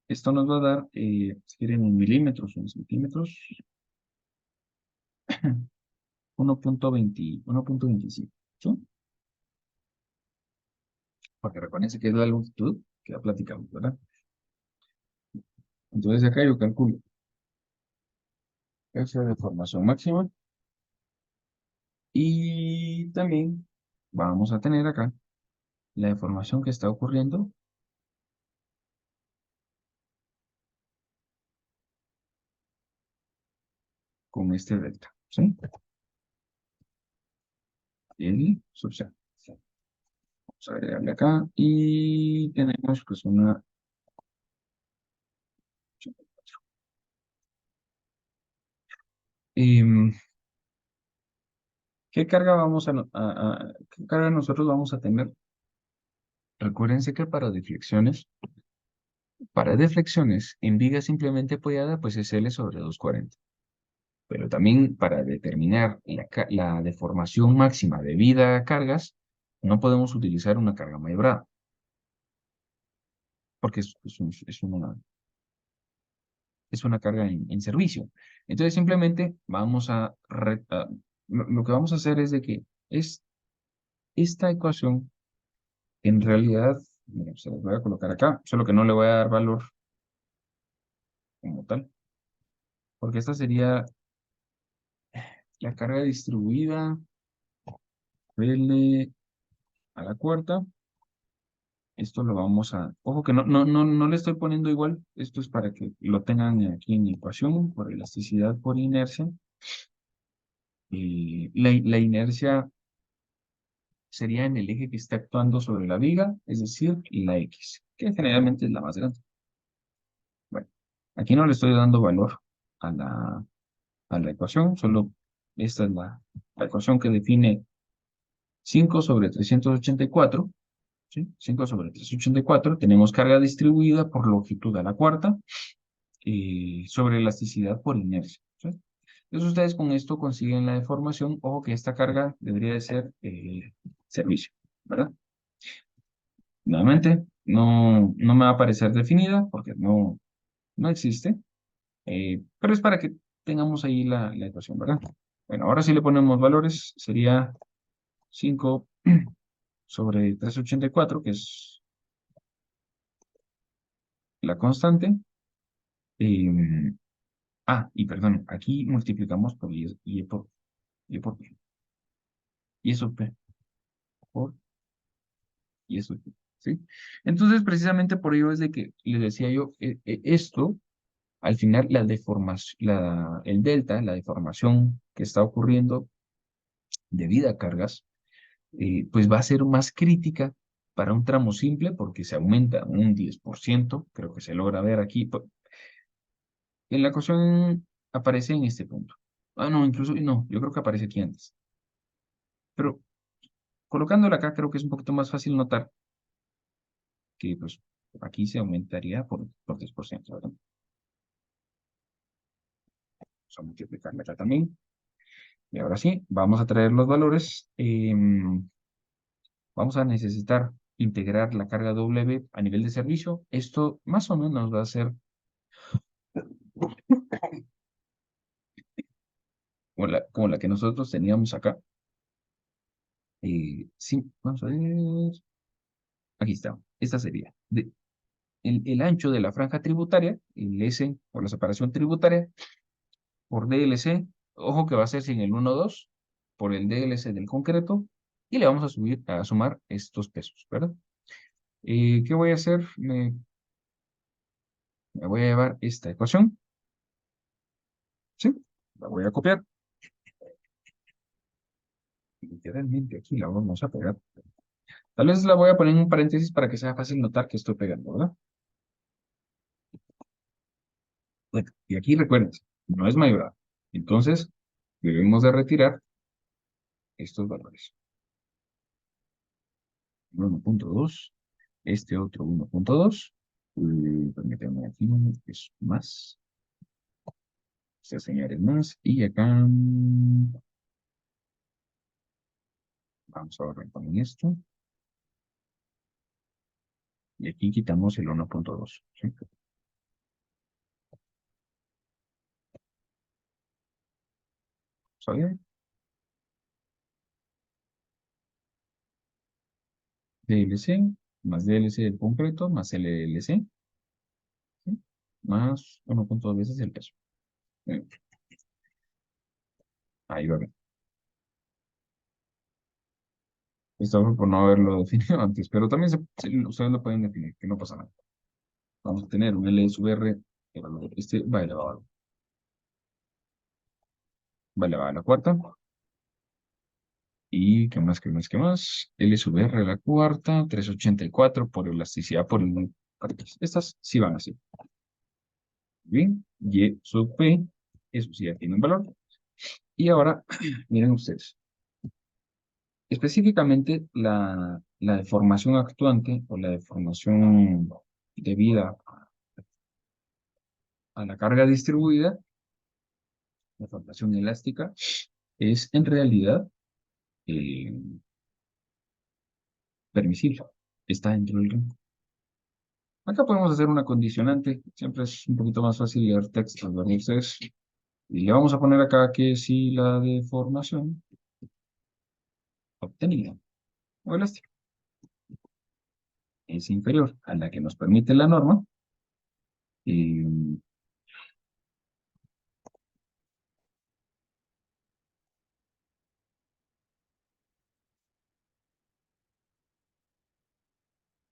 Esto nos va a dar, si quieren, en milímetros o en centímetros, 1.25, ¿sí? Porque recuerden que es la longitud que ya platicamos, ¿verdad? Entonces acá yo calculo Esa es de formación máxima. Y también vamos a tener acá la deformación que está ocurriendo con este delta, ¿sí? El subseno. Vamos a agregarle acá y tenemos pues una... Em, ¿Qué carga vamos qué carga nosotros vamos a tener? Recuérdense que para deflexiones en viga simplemente apoyada, pues es L sobre 240. Pero también para determinar la deformación máxima debido a cargas, no podemos utilizar una carga maniobrada, porque es una carga en servicio. Entonces simplemente vamos lo que vamos a hacer es de que es esta ecuación, en realidad, mira, se las voy a colocar acá, solo que no le voy a dar valor como tal, porque esta sería la carga distribuida, L a la cuarta. Esto lo vamos a... Ojo que no le estoy poniendo igual. Esto es para que lo tengan aquí en ecuación por elasticidad por inercia. La inercia sería en el eje que está actuando sobre la viga, es decir, la X, que generalmente es la más grande. Bueno, aquí no le estoy dando valor a la ecuación, solo esta es la ecuación que define 5 sobre 384. ¿Sí? 5 sobre 384. Tenemos carga distribuida por longitud a la cuarta sobre elasticidad por inercia. ¿Sí? Entonces ustedes con esto consiguen la deformación. Ojo que esta carga debería de ser servicio, ¿verdad? Nuevamente, no me va a parecer definida porque no existe, pero es para que tengamos ahí la ecuación, ¿verdad? Bueno, ahora si le ponemos valores, sería 5 sobre 384, que es la constante. eh, y perdón, aquí multiplicamos por y por P, y eso P por y eso P, ¿sí? Entonces, precisamente por ello es de que les decía yo, esto, al final, la deformación, el delta, la deformación que está ocurriendo debido a cargas, pues va a ser más crítica para un tramo simple porque se aumenta un 10%, creo que se logra ver aquí. En la ecuación aparece en este punto. No, incluso, no, yo creo que aparece aquí antes. Pero colocándola acá, creo que es un poquito más fácil notar que pues aquí se aumentaría por 10%, ¿verdad? Vamos a multiplicarla acá también. Y ahora sí, vamos a traer los valores. Vamos a necesitar integrar la carga W a nivel de servicio. Esto más o menos va a ser como la que nosotros teníamos acá. Sí, vamos a ver. Aquí está. Esta sería el ancho de la franja tributaria, el S por la separación tributaria, por DLC. Ojo que va a ser sin el 1,2 por el DLC del concreto. Y le vamos a sumar estos pesos, ¿verdad? ¿Qué voy a hacer? Me voy a llevar esta ecuación, ¿sí? La voy a copiar. Literalmente aquí la vamos a pegar. Tal vez la voy a poner en un paréntesis para que sea fácil notar que estoy pegando, ¿verdad? Bueno, y aquí recuerden, no es mayor. Entonces, debemos de retirar estos valores. 1,2, este otro 1,2. Permítanme aquí, es más. Se señales más. Y acá vamos a borrar también esto. Y aquí quitamos el 1,2. ¿Sí? ¿Sale? DLC más DLC del concreto más LLC, ¿sí? Más 1,2 veces el peso. Bien. Ahí va bien. Esto fue por no haberlo definido antes, pero también ustedes lo pueden definir, que no pasa nada. Vamos a tener un L sub R, el valor este va elevado a la cuarta. Y qué más, qué más, qué más. L sub R a la cuarta, 384 por elasticidad por el partes. Estas sí van así. Bien, Y sub P, eso sí ya tiene un valor. Y ahora, miren ustedes, específicamente la deformación actuante o la deformación debida a la carga distribuida, la deformación elástica, es en realidad eh, permisible. Está dentro del rango. Acá podemos hacer una condicionante, siempre es un poquito más fácil leer textos, ¿verdad? Entonces, y le vamos a poner acá que si la deformación obtenida o elástica es inferior a la que nos permite la norma, eh,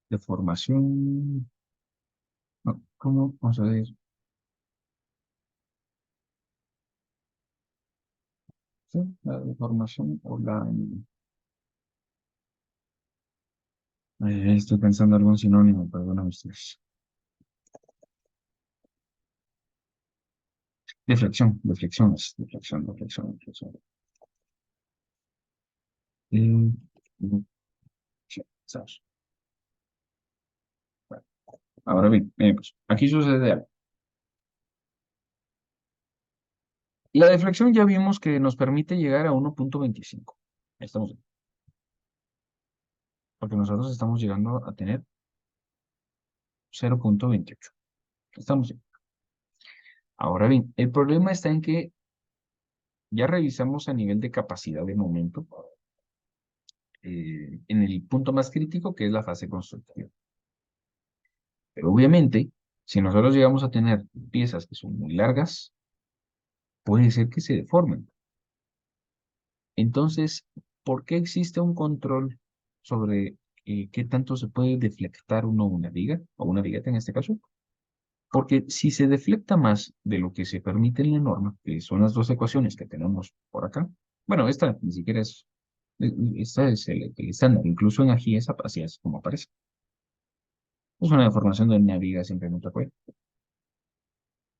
deformación, no, ¿cómo vamos a ver? ¿Sí? La deformación o estoy pensando algún sinónimo, perdóname ustedes. Deflexión. Eh, sí, ¿sabes? Bueno, ahora bien, pues, aquí sucede algo. La deflexión ya vimos que nos permite llegar a 1.25. Estamos bien, porque nosotros estamos llegando a tener 0.28. Estamos bien. Ahora bien, el problema está en que ya revisamos a nivel de capacidad de momento en el punto más crítico que es la fase constructiva. Pero obviamente, si nosotros llegamos a tener piezas que son muy largas, puede ser que se deformen. Entonces, ¿por qué existe un control sobre qué tanto se puede deflectar una viga, o una vigueta en este caso? Porque si se deflecta más de lo que se permite en la norma, que son las dos ecuaciones que tenemos por acá, bueno, esta ni siquiera es, esta es el estándar, incluso en AGI así es como aparece. Es una deformación de una viga simplemente acuerdo.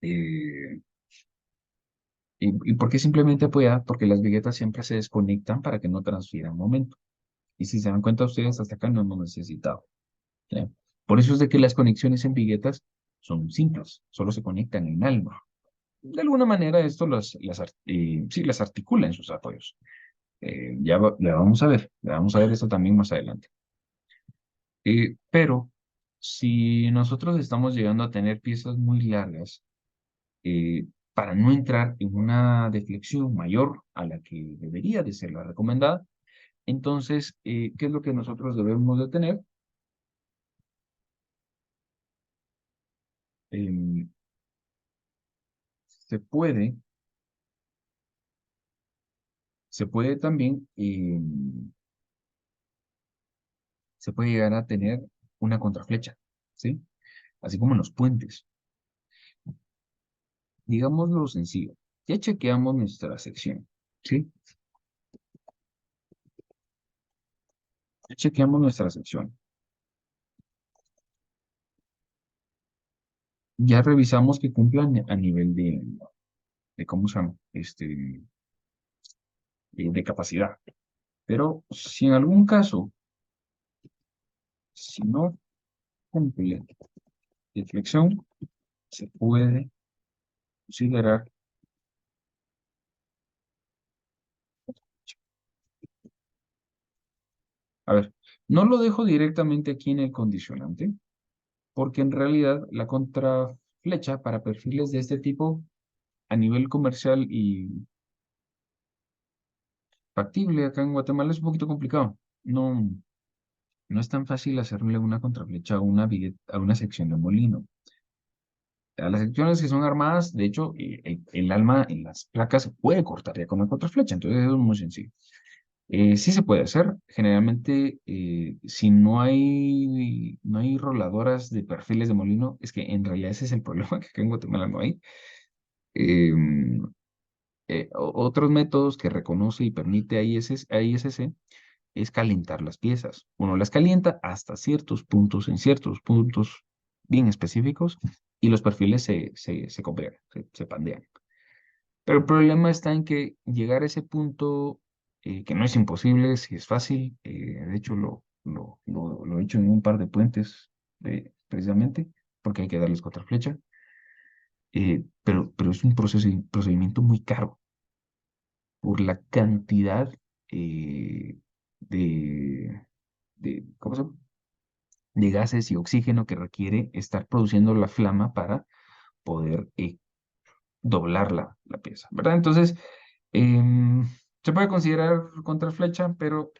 Eh, y por qué simplemente apoyada? Porque las viguetas siempre se desconectan para que no transfieran momento. Y si se dan cuenta ustedes, hasta acá no hemos necesitado. ¿Ya? Por eso es de que las conexiones en viguetas son simples, solo se conectan en alma. De alguna manera esto sí, las articula en sus apoyos. Le vamos a ver esto también más adelante. Pero si nosotros estamos llegando a tener piezas muy largas, para no entrar en una deflexión mayor a la que debería de ser la recomendada, entonces, ¿qué es lo que nosotros debemos de tener? Em, se puede, se puede también, se puede llegar a tener una contraflecha, ¿sí? Así como en los puentes. Digámoslo sencillo. Ya chequeamos nuestra sección, ¿sí? Ya chequeamos nuestra sección. Ya revisamos que cumplan a nivel de ¿cómo se llama? De capacidad. Pero si en algún caso, si no cumple de flexión, se puede considerar. A ver, no lo dejo directamente aquí en el condicionante, porque en realidad la contraflecha para perfiles de este tipo a nivel comercial y factible acá en Guatemala es un poquito complicado. No, no es tan fácil hacerle una contraflecha a una sección de molino. A las secciones que son armadas, de hecho, el alma en las placas se puede cortar ya con la contraflecha, entonces eso es muy sencillo. Sí se puede hacer. Generalmente, si no hay roladoras de perfiles de molino, es que en realidad ese es el problema que acá en Guatemala no hay. Em, Otros métodos que reconoce y permite ISC es calentar las piezas. Uno las calienta hasta ciertos puntos, en ciertos puntos bien específicos, y los perfiles se comprimen, se pandean. Pero el problema está en que llegar a ese punto, que no es imposible, si es fácil, de hecho lo he hecho en un par de puentes, precisamente, porque hay que darles contraflecha, pero es un procedimiento muy caro por la cantidad eh, de, ¿cómo se llama? De gases y oxígeno que requiere estar produciendo la flama para poder doblar la pieza, ¿verdad? Entonces, em, se puede considerar contraflecha, pero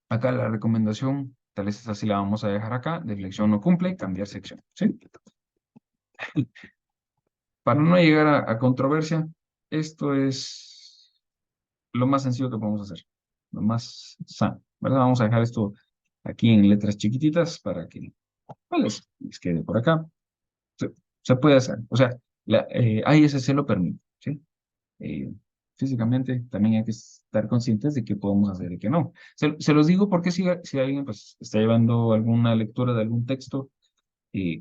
acá la recomendación, tal vez esa sí la vamos a dejar acá, de flexión no cumple, cambiar sección, ¿sí? Para no llegar a controversia, esto es lo más sencillo que podemos hacer, lo más sano, ¿verdad? Vamos a dejar esto aquí en letras chiquititas para que no les quede por acá. Se, se puede hacer, o sea, ISC lo permite, ¿sí? eh, Físicamente también hay que estar conscientes de qué podemos hacer y qué no. Se los digo porque si alguien pues, está llevando alguna lectura de algún texto,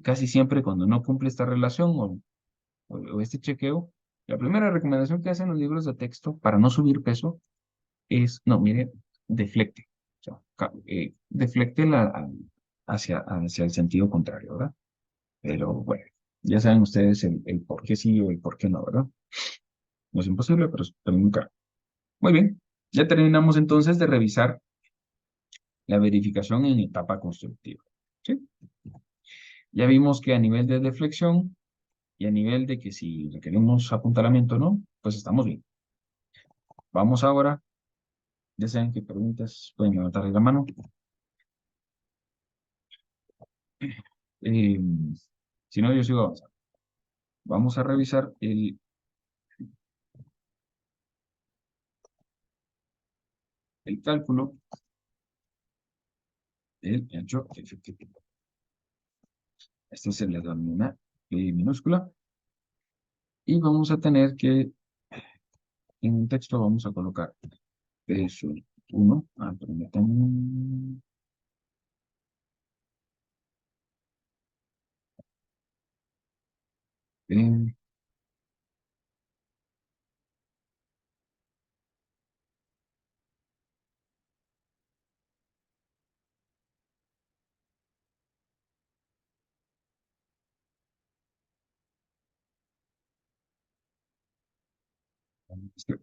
casi siempre cuando no cumple esta relación o este chequeo, la primera recomendación que hacen los libros de texto para no subir peso es, no, mire, deflecte. O sea, deflecte hacia el sentido contrario, ¿verdad? Pero bueno, ya saben ustedes el por qué sí o el por qué no, ¿verdad? No es imposible, pero es también muy caro. Muy bien, ya terminamos entonces de revisar la verificación en etapa constructiva. ¿Sí? Ya vimos que a nivel de deflexión y a nivel de que si requerimos apuntalamiento o no, pues estamos bien. Vamos ahora, ya saben qué preguntas pueden levantar la mano. Eh, si no, yo sigo avanzando. Vamos a revisar el cálculo del ancho efectivo. Esta se le denomina minúscula y vamos a tener que en un texto vamos a colocar peso 1. Permítanme. Eh,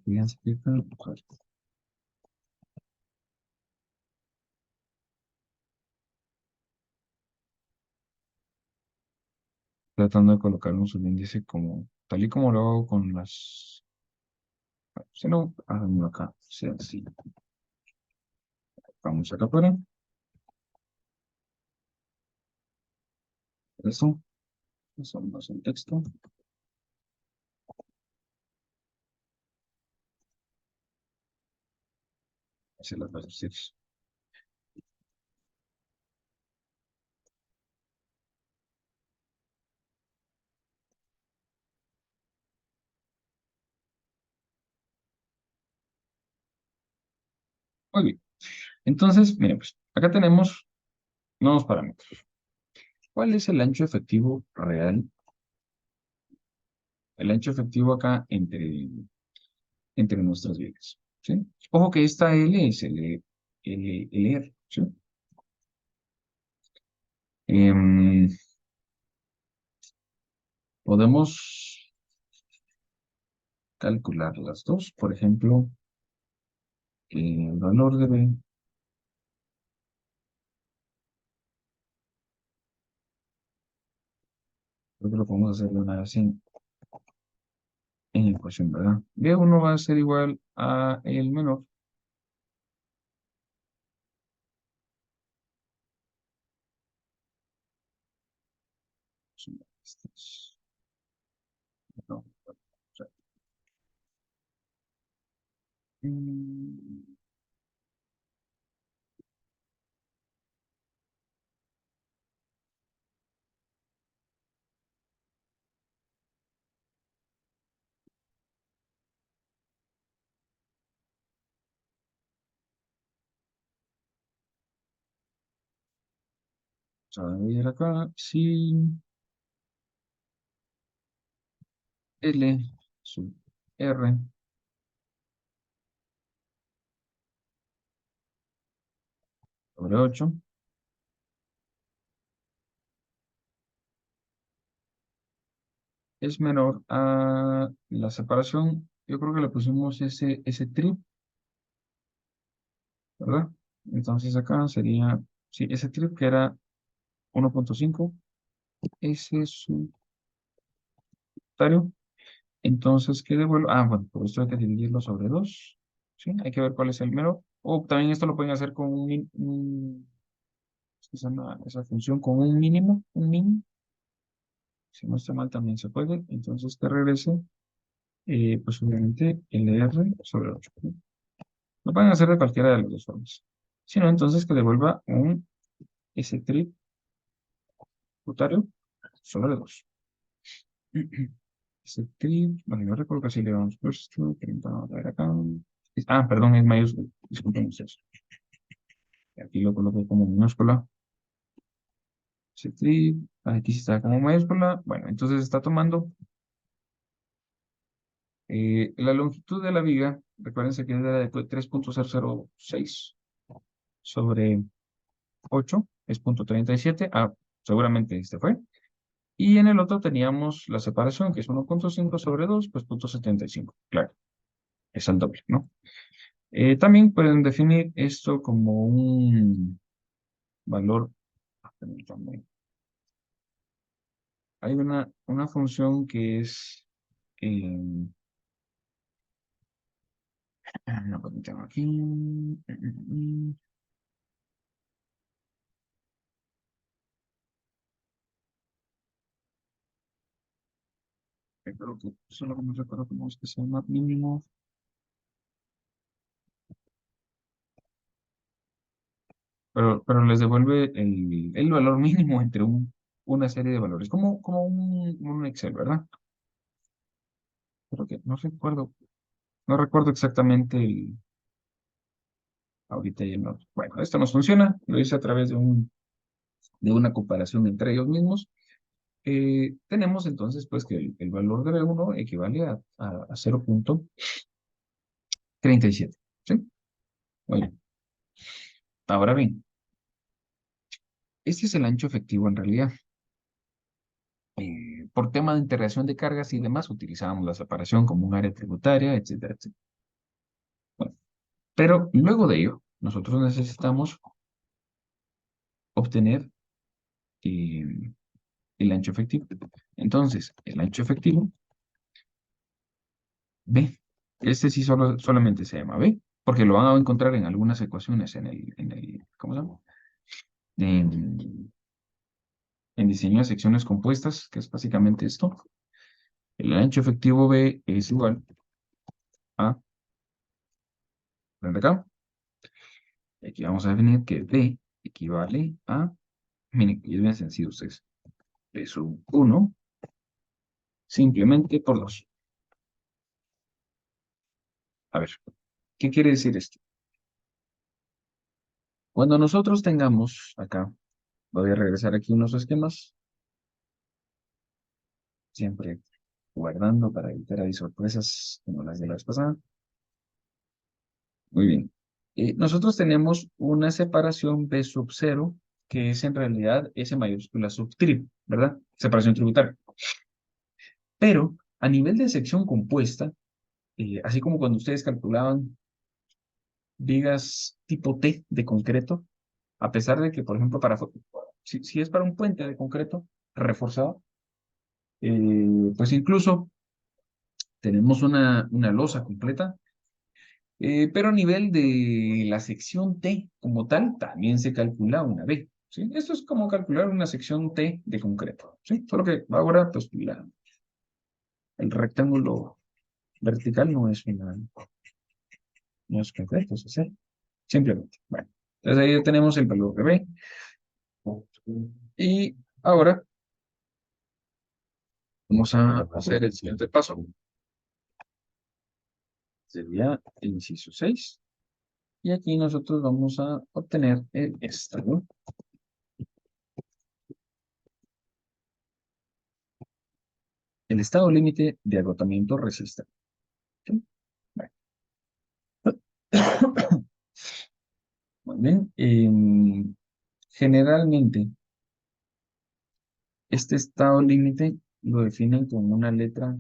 Fíjense que tratando de colocar un subíndice como, tal y como lo hago con las, si no, háganlo acá, sea así. Vamos acá afuera, eso no es el texto, así las voy a decir. Muy bien, entonces, miren, pues, acá tenemos nuevos parámetros. ¿Cuál es el ancho efectivo real? El ancho efectivo acá entre nuestras vigas, ¿sí? Ojo que esta L es LR, ¿sí? Em, Podemos calcular las dos. Por ejemplo, el valor de B, creo que lo podemos hacer de una vez en ecuación, ¿verdad? B1 va a ser igual a el menor. Vamos a ver acá, si L sub R sobre 8 es menor a la separación, yo creo que le pusimos ese trip, ¿verdad? Entonces acá sería, sí, ese trip que era 1.5, ese subtario. Entonces, ¿qué devuelvo? Ah, bueno, por esto hay que dividirlo sobre 2. ¿Sí? Hay que ver cuál es el mero. O también esto lo pueden hacer con ¿qué se llama esa función? Con un mínimo, un min. Si no está mal, también se puede. Entonces, que regrese, pues obviamente, LR sobre 8. ¿No? Lo pueden hacer de cualquiera de las dos formas. Si no, entonces que devuelva un S tributario sobre 2. S trip, bueno, yo recuerdo que así le damos puesto, vamos a ver acá. Ah, perdón, es mayúsculo. Disculpen ustedes. Aquí lo coloco como minúscula. Ctrl, aquí sí está como mayúscula. Bueno, entonces está tomando la longitud de la viga. Recuérdense que era de 3.006 sobre 8 es 0.37. Ah, seguramente este fue. Y en el otro teníamos la separación, que es 1.5 sobre 2 pues 0.75. Claro, es al doble, ¿no? También pueden definir esto como un valor. Permítanme. Hay una función que es no, pues tengo aquí. Creo que solo no recuerdo cómo es que se llama mínimo. Pero les devuelve el valor mínimo entre una serie de valores. Como un Excel, ¿verdad? Pero que no recuerdo. No recuerdo exactamente ahorita y el otro. Bueno, esto nos funciona. Lo hice a través de una comparación entre ellos mismos. Tenemos entonces pues que el valor de B1 equivale a 0.37. ¿Sí? Muy bien. Ahora bien, este es el ancho efectivo en realidad. Por tema de integración de cargas y demás, utilizábamos la separación como un área tributaria, etcétera, etcétera. Bueno, pero luego de ello, nosotros necesitamos obtener eh, el ancho efectivo. Entonces, el ancho efectivo, B, este sí solamente se llama B, porque lo van a encontrar en algunas ecuaciones ¿cómo se llama? En, en diseño de secciones compuestas, que es básicamente esto. El ancho efectivo B es igual a, ¿ven acá? Aquí vamos a definir que B equivale a, miren, y es bien sencillo, ustedes. B sub 1 simplemente por 2. A ver, ¿qué quiere decir esto? Cuando nosotros tengamos acá, voy a regresar aquí unos esquemas, siempre guardando para evitar ahí sorpresas como las de la vez pasada. Muy bien. Nosotros tenemos una separación B sub 0, que es en realidad S mayúscula sub trip, ¿verdad? Separación tributaria. Pero a nivel de sección compuesta, así como cuando ustedes calculaban vigas tipo T de concreto, a pesar de que, por ejemplo, si es para un puente de concreto reforzado, pues incluso tenemos una losa completa, pero a nivel de la sección T como tal, también se calcula una B. ¿Sí? Esto es como calcular una sección T de concreto. ¿Sí? Solo que ahora, pues, el rectángulo vertical no es concreto, es C. Simplemente. Bueno, entonces ahí ya tenemos el valor de B. Y ahora vamos a hacer el siguiente paso. Sería el inciso 6. Y aquí nosotros vamos a obtener el estado. el estado límite de agotamiento resistente. ¿Sí? Bueno, muy bien. Generalmente, este estado límite lo definen con una letra,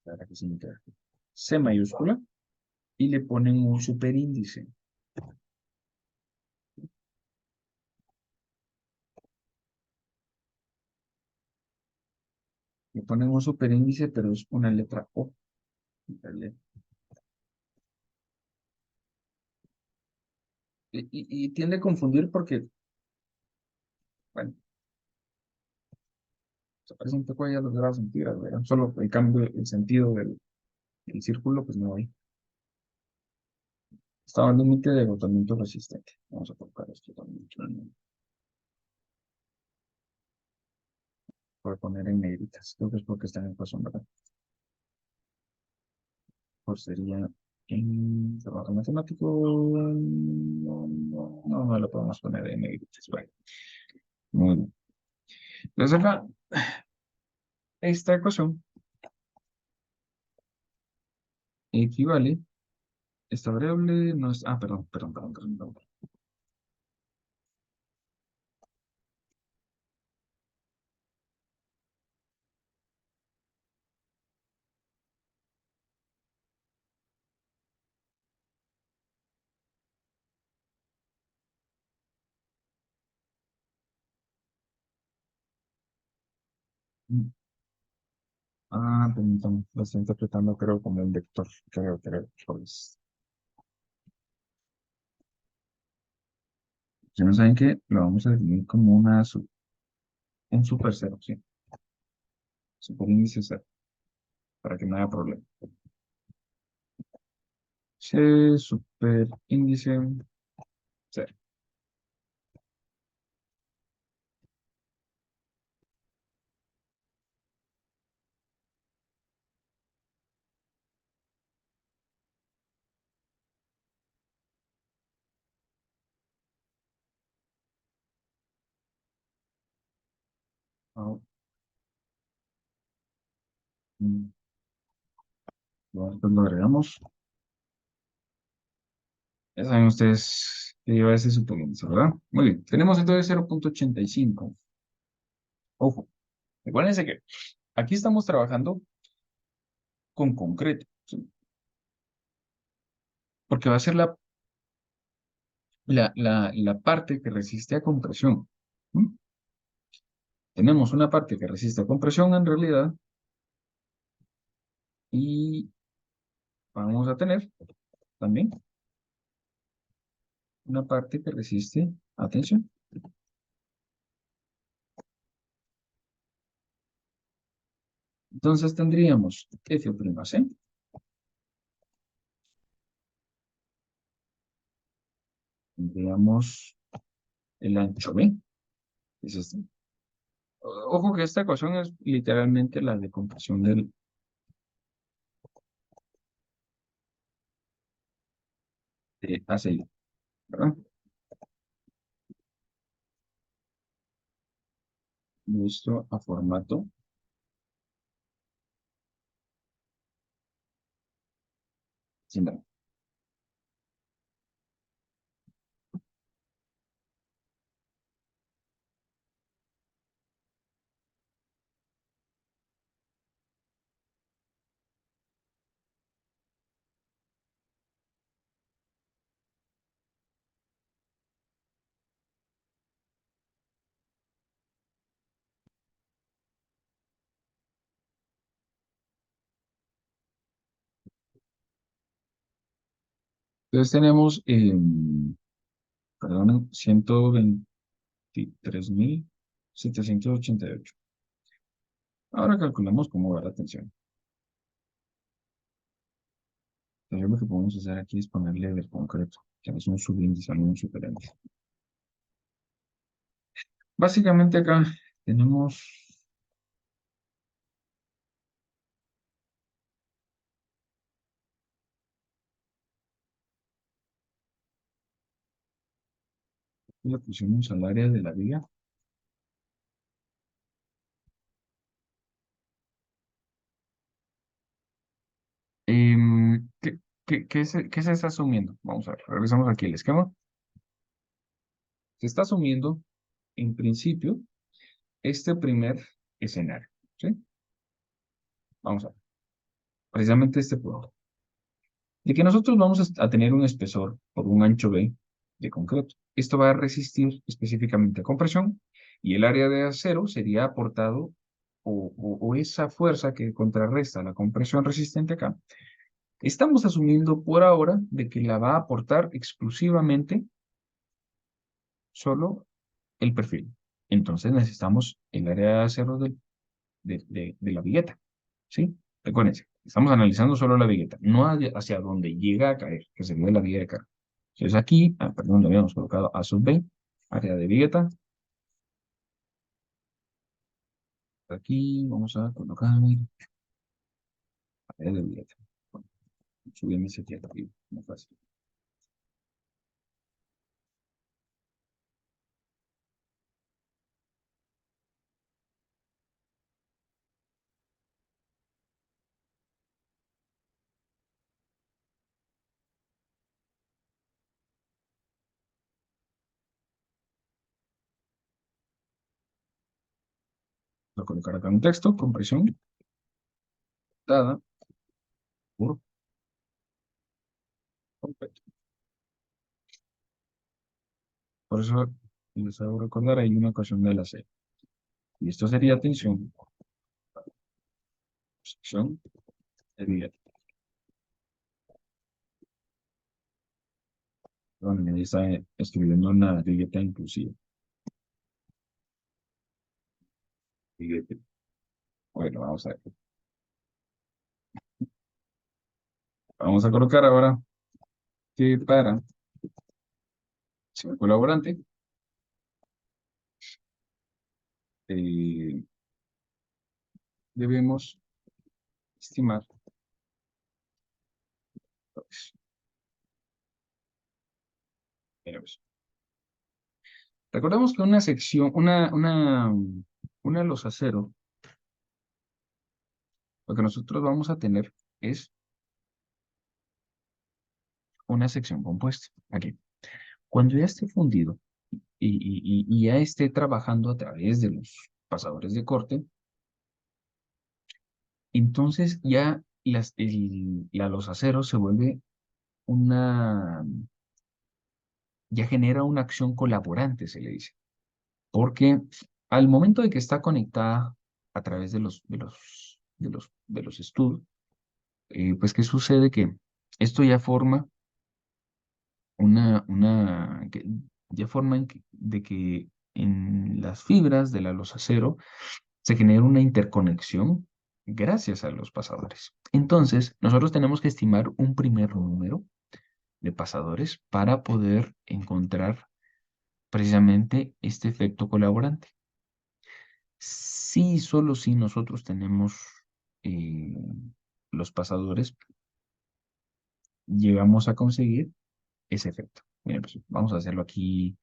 para que se me quede aquí, C mayúscula, y le ponen un superíndice. Le ponen un superíndice, pero es una letra O. ¿Vale? Y tiende a confundir porque, bueno, se parece un poco ahí a los grados centígrados, ¿verdad? Solo el cambio, el sentido del círculo, pues no hay. Estaba en límite de agotamiento resistente. Vamos a colocar esto también. Voy a poner en negritas. Creo que es porque está en ecuación, ¿verdad? Pues sería en trabajo matemático. No lo podemos poner en negritas. Bueno, muy bien. Entonces acá, esta ecuación equivale, esta variable no es, perdón. Permítame, lo estoy interpretando creo como un vector, creo, pues. Si no saben qué, lo vamos a definir como un super cero, ¿sí? Superíndice cero, para que no haya problema. C superíndice cero. Ah, mm, bueno, pues lo agregamos. Ya saben ustedes que lleva ese superíndice, ¿verdad? Muy bien. Tenemos entonces 0,85. Ojo, acuérdense que aquí estamos trabajando con concreto, ¿sí? Porque va a ser la parte que resiste a compresión. ¿Mm? Tenemos una parte que resiste a compresión en realidad y vamos a tener también una parte que resiste a tensión. Entonces tendríamos F', tendríamos el ancho B, es este. Ojo que esta ecuación es literalmente la de compresión de ACI, ¿verdad? Listo a formato similar. Entonces tenemos, perdón, 123.788. Ahora calculamos cómo va la tensión. Entonces lo que podemos hacer aquí es ponerle el concreto, que es un subíndice, no un superíndice. Básicamente acá tenemos le pusimos al área de la viga qué se está asumiendo? Vamos a ver, regresamos aquí al esquema. Se está asumiendo, en principio, este primer escenario, ¿sí? Vamos a ver, precisamente este punto. De que nosotros vamos a tener un espesor por un ancho B de concreto. Esto va a resistir específicamente a compresión y el área de acero sería aportado o esa fuerza que contrarresta la compresión resistente acá. Estamos asumiendo por ahora de que la va a aportar exclusivamente solo el perfil. Entonces necesitamos el área de acero de la vigueta, ¿sí? Recuérdense, estamos analizando solo la vigueta, no hacia donde llega a caer, que sería la viga de carga. Entonces aquí, perdón, lo habíamos colocado A sub B, área de vigueta. Aquí vamos a colocar área de vigueta. Bueno, subimos ese aquí arriba, muy fácil. Voy a colocar acá un texto, compresión, dada por completo. Por eso les hago recordar, hay una ecuación de la C. Y esto sería tensión, sección de vigueta. Bueno, ahí está escribiendo una vigueta inclusiva. Vigueta. Bueno, vamos a ver. Vamos a colocar ahora que para el colaborante eh, debemos estimar, pues, mira, pues, recordemos que una sección, una losa acero, lo que nosotros vamos a tener es una sección compuesta. Aquí. Cuando ya esté fundido y ya esté trabajando a través de los pasadores de corte, entonces ya la losa acero se vuelve una, ya genera una acción colaborante, se le dice. Porque al momento de que está conectada a través de los estudos, pues ¿qué sucede? Que esto ya forma ya forma de que en las fibras de la losa acero se genera una interconexión gracias a los pasadores. Entonces, nosotros tenemos que estimar un primer número de pasadores para poder encontrar precisamente este efecto colaborante. Sí, solo si nosotros tenemos eh, los pasadores, llegamos a conseguir ese efecto. Miren, pues, vamos a hacerlo aquí.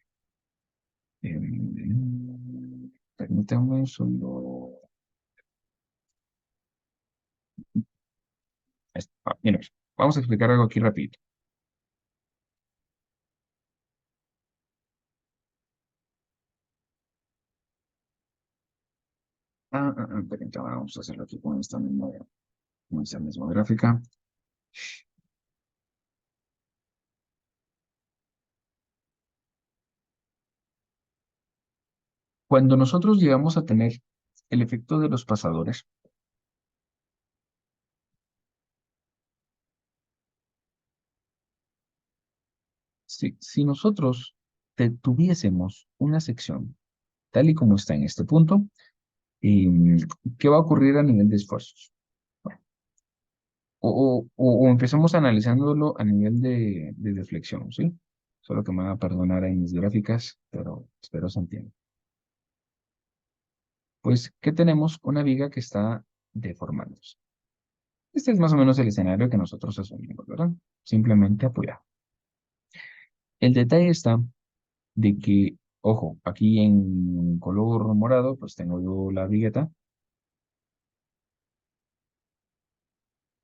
Permítanme solo. Miren, pues, vamos a explicar algo aquí rapidito. Permítanme, vamos a hacerlo aquí con esta misma gráfica. Cuando nosotros llegamos a tener el efecto de los pasadores, si nosotros tuviésemos una sección tal y como está en este punto, em, ¿qué va a ocurrir a nivel de esfuerzos? Bueno, o empezamos analizándolo a nivel de deflexión, ¿sí? Solo que me van a perdonar ahí mis gráficas, pero espero se entienda. Pues, ¿qué tenemos? Una viga que está deformándose. Este es más o menos el escenario que nosotros asumimos, ¿verdad? Simplemente apoyar. El detalle está de que, ojo, aquí en color morado, pues tengo yo la vigueta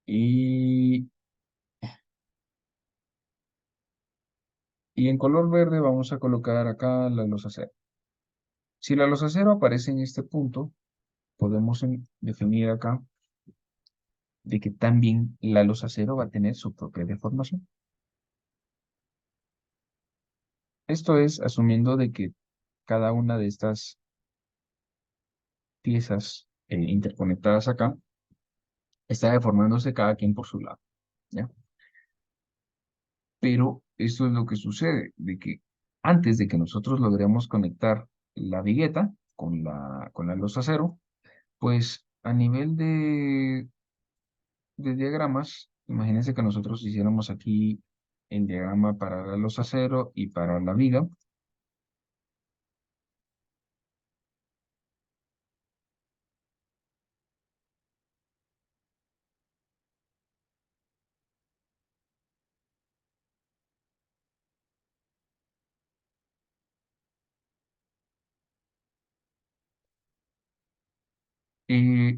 y Y en color verde vamos a colocar acá la losa cero. Si la losa cero aparece en este punto, podemos definir acá de que también la losa cero va a tener su propia deformación. Esto es asumiendo de que cada una de estas piezas interconectadas acá está deformándose cada quien por su lado, ¿ya? Pero esto es lo que sucede, de que antes de que nosotros logremos conectar la vigueta con la losa cero, pues a nivel de diagramas, imagínense que nosotros hiciéramos aquí el diagrama para la losa cero y para la viga.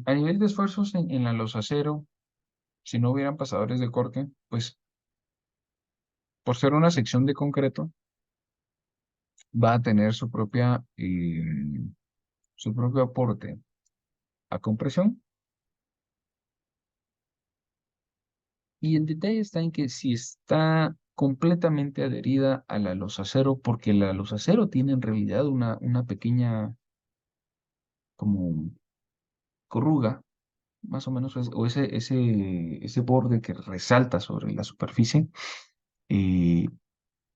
A nivel de esfuerzos en la losa cero, si no hubieran pasadores de corte, pues por ser una sección de concreto, va a tener su propio aporte a compresión. Y el detalle está en que si está completamente adherida a la losa cero, porque la losa cero tiene en realidad una pequeña como corruga, más o menos, o ese borde que resalta sobre la superficie, eh,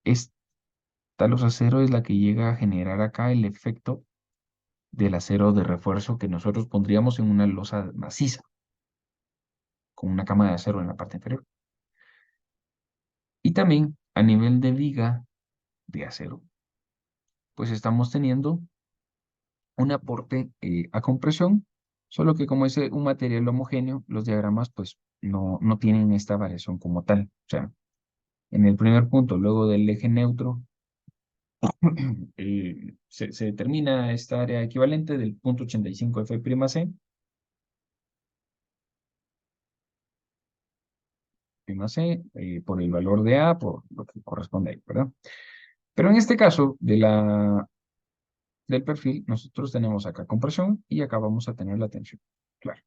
esta losa cero es la que llega a generar acá el efecto del acero de refuerzo que nosotros pondríamos en una losa maciza, con una cama de acero en la parte inferior. Y también a nivel de viga de acero, pues estamos teniendo un aporte a compresión, solo que como es un material homogéneo, los diagramas pues no tienen esta variación como tal. O sea, en el primer punto, luego del eje neutro, se determina esta área equivalente del punto 85 F'C, prima C, por el valor de A, por lo que corresponde ahí, ¿verdad? Pero en este caso del perfil, nosotros tenemos acá compresión y acá vamos a tener la tensión. Claro.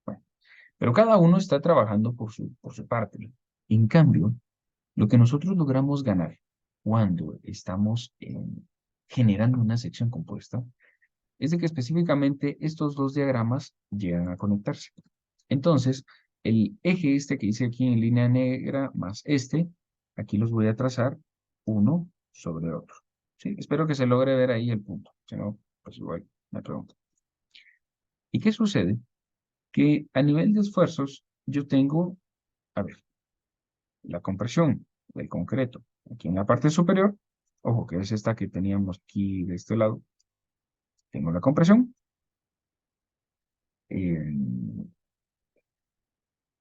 Bueno, pero cada uno está trabajando por su parte. En cambio, lo que nosotros logramos ganar cuando estamos generando una sección compuesta es de que específicamente estos dos diagramas llegan a conectarse. Entonces, el eje este que hice aquí en línea negra más este, aquí los voy a trazar uno sobre otro. ¿Sí? Espero que se logre ver ahí el punto. Si no, pues igual me pregunto. ¿Y qué sucede? Que a nivel de esfuerzos, yo tengo, a ver, la compresión del concreto aquí en la parte superior, ojo que es esta que teníamos aquí de este lado, tengo la compresión. eh,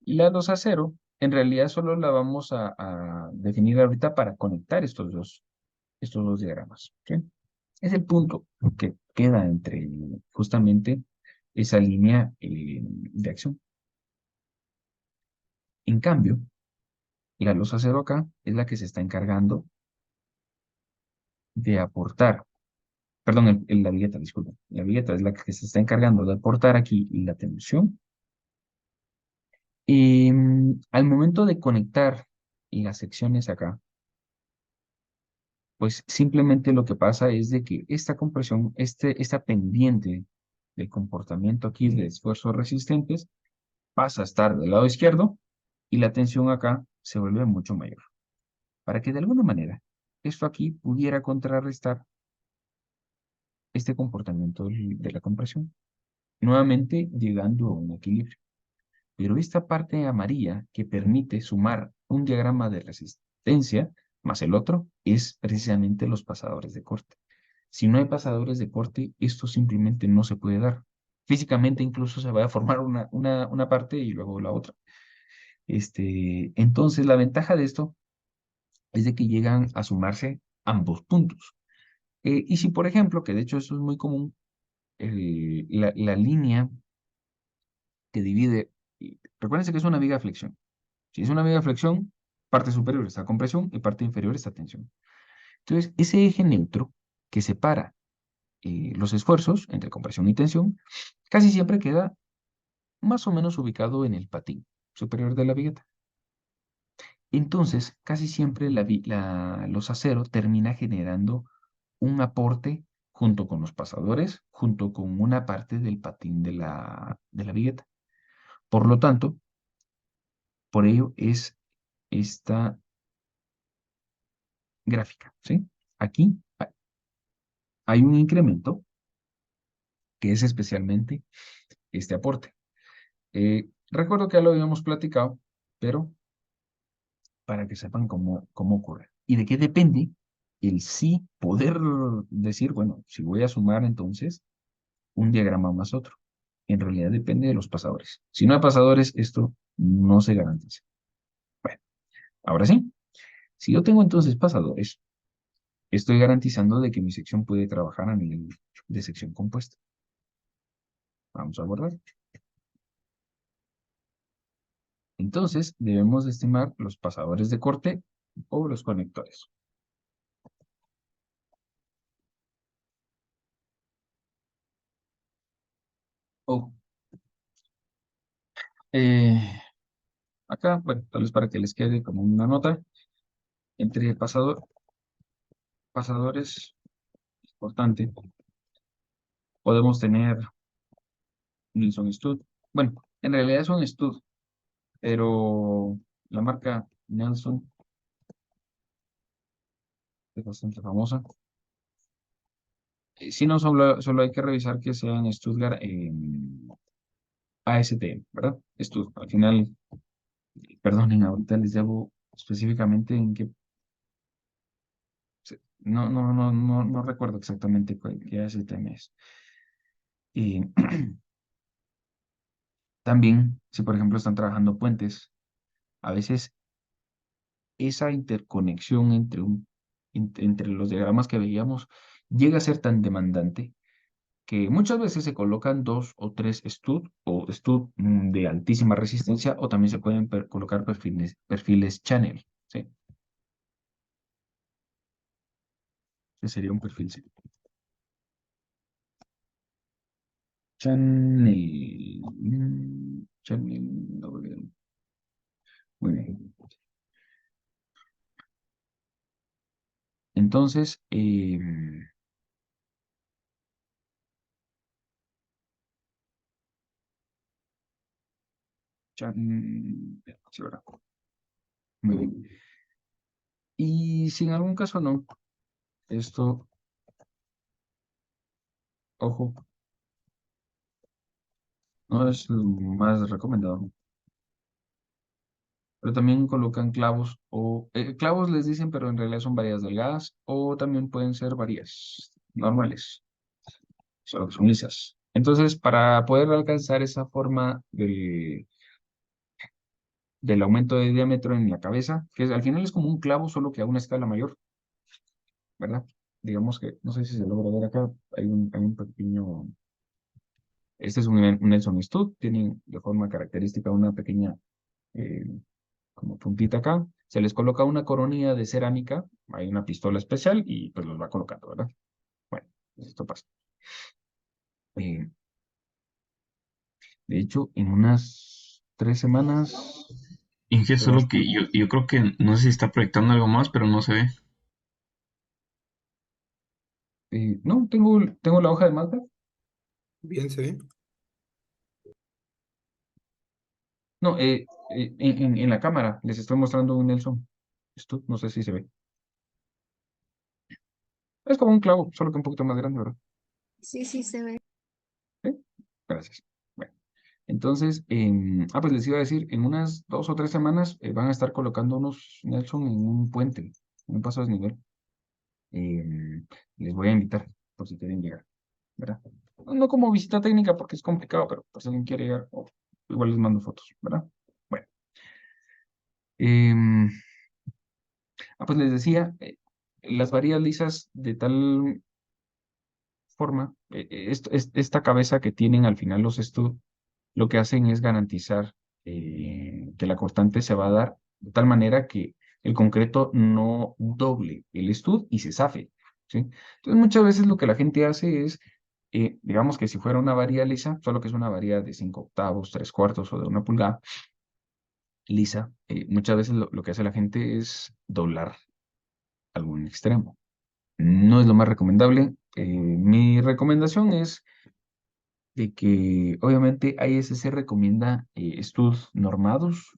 La 2 a 0, en realidad solo la vamos a definir ahorita para conectar estos dos diagramas. ¿Sí? Es el punto que queda entre justamente esa línea de acción. En cambio, la losa cero acá es la que se está encargando de aportar, perdón, la vigueta, disculpen, la vigueta es la que se está encargando de aportar aquí la tensión. Y al momento de conectar las secciones acá, pues simplemente lo que pasa es de que esta compresión, esta pendiente del comportamiento aquí de esfuerzos resistentes pasa a estar del lado izquierdo y la tensión acá se vuelve mucho mayor. Para que de alguna manera esto aquí pudiera contrarrestar este comportamiento de la compresión, nuevamente llegando a un equilibrio. Pero esta parte amarilla que permite sumar un diagrama de resistencia más el otro es precisamente los pasadores de corte. Si no hay pasadores de corte, esto simplemente no se puede dar. Físicamente incluso se va a formar una parte y luego la otra. Entonces, la ventaja de esto es de que llegan a sumarse ambos puntos. Y si, por ejemplo, que de hecho eso es muy común, la línea que divide, recuérdense que es una viga de flexión. Si es una viga de flexión, parte superior está compresión y parte inferior está tensión. Entonces, ese eje neutro que separa los esfuerzos entre compresión y tensión casi siempre queda más o menos ubicado en el patín superior de la vigueta. Entonces, casi siempre los aceros termina generando un aporte junto con los pasadores, junto con una parte del patín de la vigueta. Por lo tanto, por ello es esta gráfica, ¿sí? Aquí hay un incremento que es especialmente este aporte. Recuerdo que ya lo habíamos platicado, pero para que sepan cómo ocurre. ¿Y de qué depende el sí poder decir, bueno, si voy a sumar entonces un diagrama más otro? En realidad depende de los pasadores. Si no hay pasadores, esto no se garantiza. Bueno, ahora sí, si yo tengo entonces pasadores, estoy garantizando de que mi sección puede trabajar a nivel de sección compuesta. Vamos a guardar. Entonces, debemos de estimar los pasadores de corte o los conectores. Oh, eh, acá, bueno, tal vez para que les quede como una nota, entre pasadores, importante, podemos tener Nilsson Stud. Bueno, en realidad es un Stud, pero la marca Nelson es bastante famosa. Si no, solo hay que revisar que sea en Stuttgart ASTM, ¿verdad? Stud. Al final, perdonen, ahorita les debo específicamente en qué. No recuerdo exactamente qué ASTM es. Y también, si por ejemplo están trabajando puentes, a veces esa interconexión entre los diagramas que veíamos llega a ser tan demandante que muchas veces se colocan dos o tres stud de altísima resistencia o también se pueden colocar perfiles channel, ¿sí? Ese sería un perfil, sí. Channel. Channel. Muy bien. Entonces, sí, ¿verdad? Muy bien. Y si en algún caso no, esto, ojo, no es lo más recomendado. Pero también colocan clavos o clavos les dicen, pero en realidad son varillas delgadas o también pueden ser varillas normales, solo que son lisas. Entonces, para poder alcanzar esa forma del aumento de diámetro en la cabeza, al final es como un clavo, solo que a una escala mayor, ¿verdad? Digamos que, no sé si se logra ver acá, hay un pequeño, este es un Nelson Stud, tiene de forma característica una pequeña eh, como puntita acá, se les coloca una coronilla de cerámica, hay una pistola especial y pues los va colocando, ¿verdad? Bueno, pues esto pasa. Eh, de hecho, en unas 3 semanas, Inge, se va a solo que yo creo que no sé si está proyectando algo más, pero no se ve. no, tengo la hoja de Mazda. Bien, se ve. No, en la cámara les estoy mostrando un Nelson. Esto no sé si se ve. Es como un clavo, solo que un poquito más grande, ¿verdad? Sí, sí, se ve. ¿Sí? Gracias. Bueno, entonces, pues les iba a decir, en unas 2 o 3 semanas van a estar colocando unos Nelson en un puente, en un paso a desnivel. Les voy a invitar por si quieren llegar, ¿verdad? No como visita técnica porque es complicado, pero por si alguien quiere llegar, igual les mando fotos, ¿verdad? Bueno, em, pues les decía, las varillas lisas de tal forma, esta cabeza que tienen al final los stud, lo que hacen es garantizar que la constante se va a dar de tal manera que el concreto no doble el estud y se zafe, ¿sí? Entonces muchas veces lo que la gente hace es, digamos que si fuera una varilla lisa, solo que es una varilla de 5/8, 3/4 o de 1 pulgada lisa, muchas veces lo que hace la gente es doblar algún extremo. No es lo más recomendable. Mi recomendación es de que obviamente ISC recomienda estudios normados,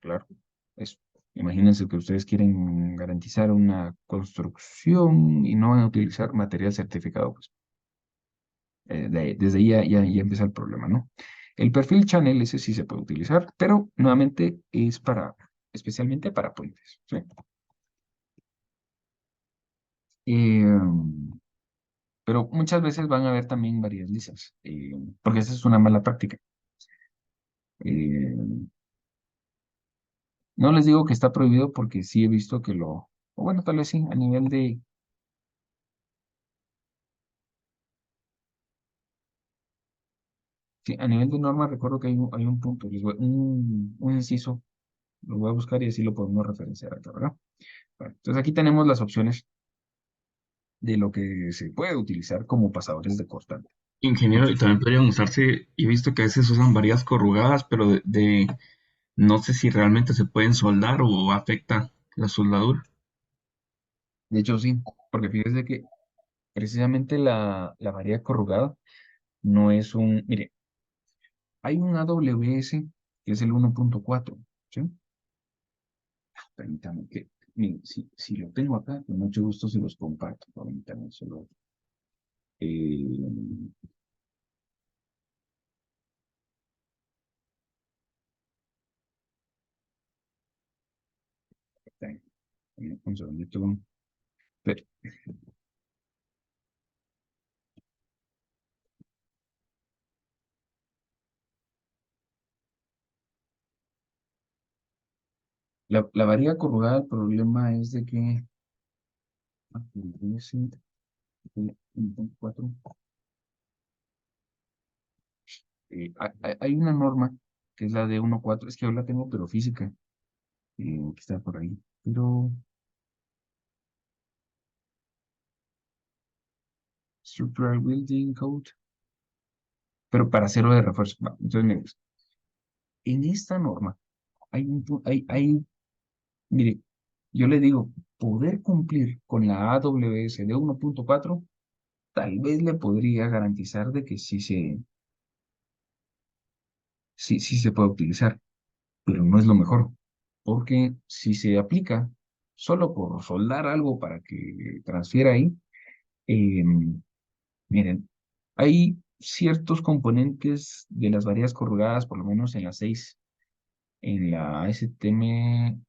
claro. Es, imagínense que ustedes quieren garantizar una construcción y no van a utilizar material certificado, pues desde ahí ya empieza el problema, ¿no? El perfil channel, ese sí se puede utilizar, pero nuevamente es especialmente para puentes, ¿sí? Eh, pero muchas veces van a haber también varias lisas, porque esa es una mala práctica. Eh, no les digo que está prohibido porque sí he visto que o bueno, tal vez sí, sí, a nivel de norma recuerdo que hay un punto, un inciso, lo voy a buscar y así lo podemos referenciar acá, ¿verdad? Bueno, entonces aquí tenemos las opciones de lo que se puede utilizar como pasadores de cortante. Ingeniero, y Entonces, también podrían usarse, he visto que a veces usan varillas corrugadas, pero no sé si realmente se pueden soldar o afecta la soldadura. de hecho sí, porque fíjese que precisamente la varilla corrugada no es mire, hay un AWS que es el 1.4, ¿sí? Permítame que, mire, si lo tengo acá, con mucho gusto se los comparto. Permítame solo. eh, Espérame, un segundito. Pero la varilla corrugada, el problema es de que AWS 1.4, hay una norma que es la de 1.4, es que yo la tengo, pero física, que está por ahí. Pero Structural Building Code, pero para acero de refuerzo. Va, entonces, mire, en esta norma mire, yo le digo, poder cumplir con la AWS de 1.4 tal vez le podría garantizar de que sí se puede utilizar, pero no es lo mejor, porque si se aplica solo por soldar algo para que transfiera ahí, eh, miren, hay ciertos componentes de las variedades corrugadas, por lo menos en la 6, en la ASTM,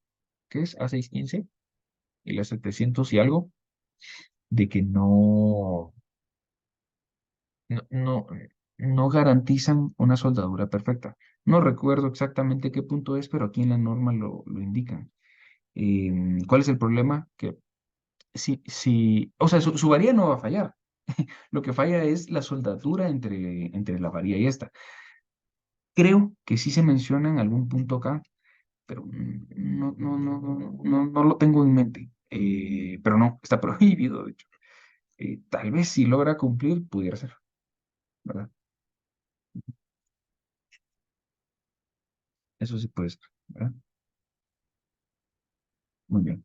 ¿qué es? A615 y la 700 y algo, de que no, no, no garantizan una soldadura perfecta. No recuerdo exactamente qué punto es, pero aquí en la norma lo indican. ¿Cuál es el problema? Que o sea, su varilla no va a fallar. Lo que falla es la soldadura entre la varilla y esta. Creo que sí se menciona en algún punto acá, pero no lo tengo en mente. Pero no, está prohibido, de hecho. Tal vez si logra cumplir, pudiera ser, ¿verdad? Eso sí puede ser, ¿verdad? Muy bien.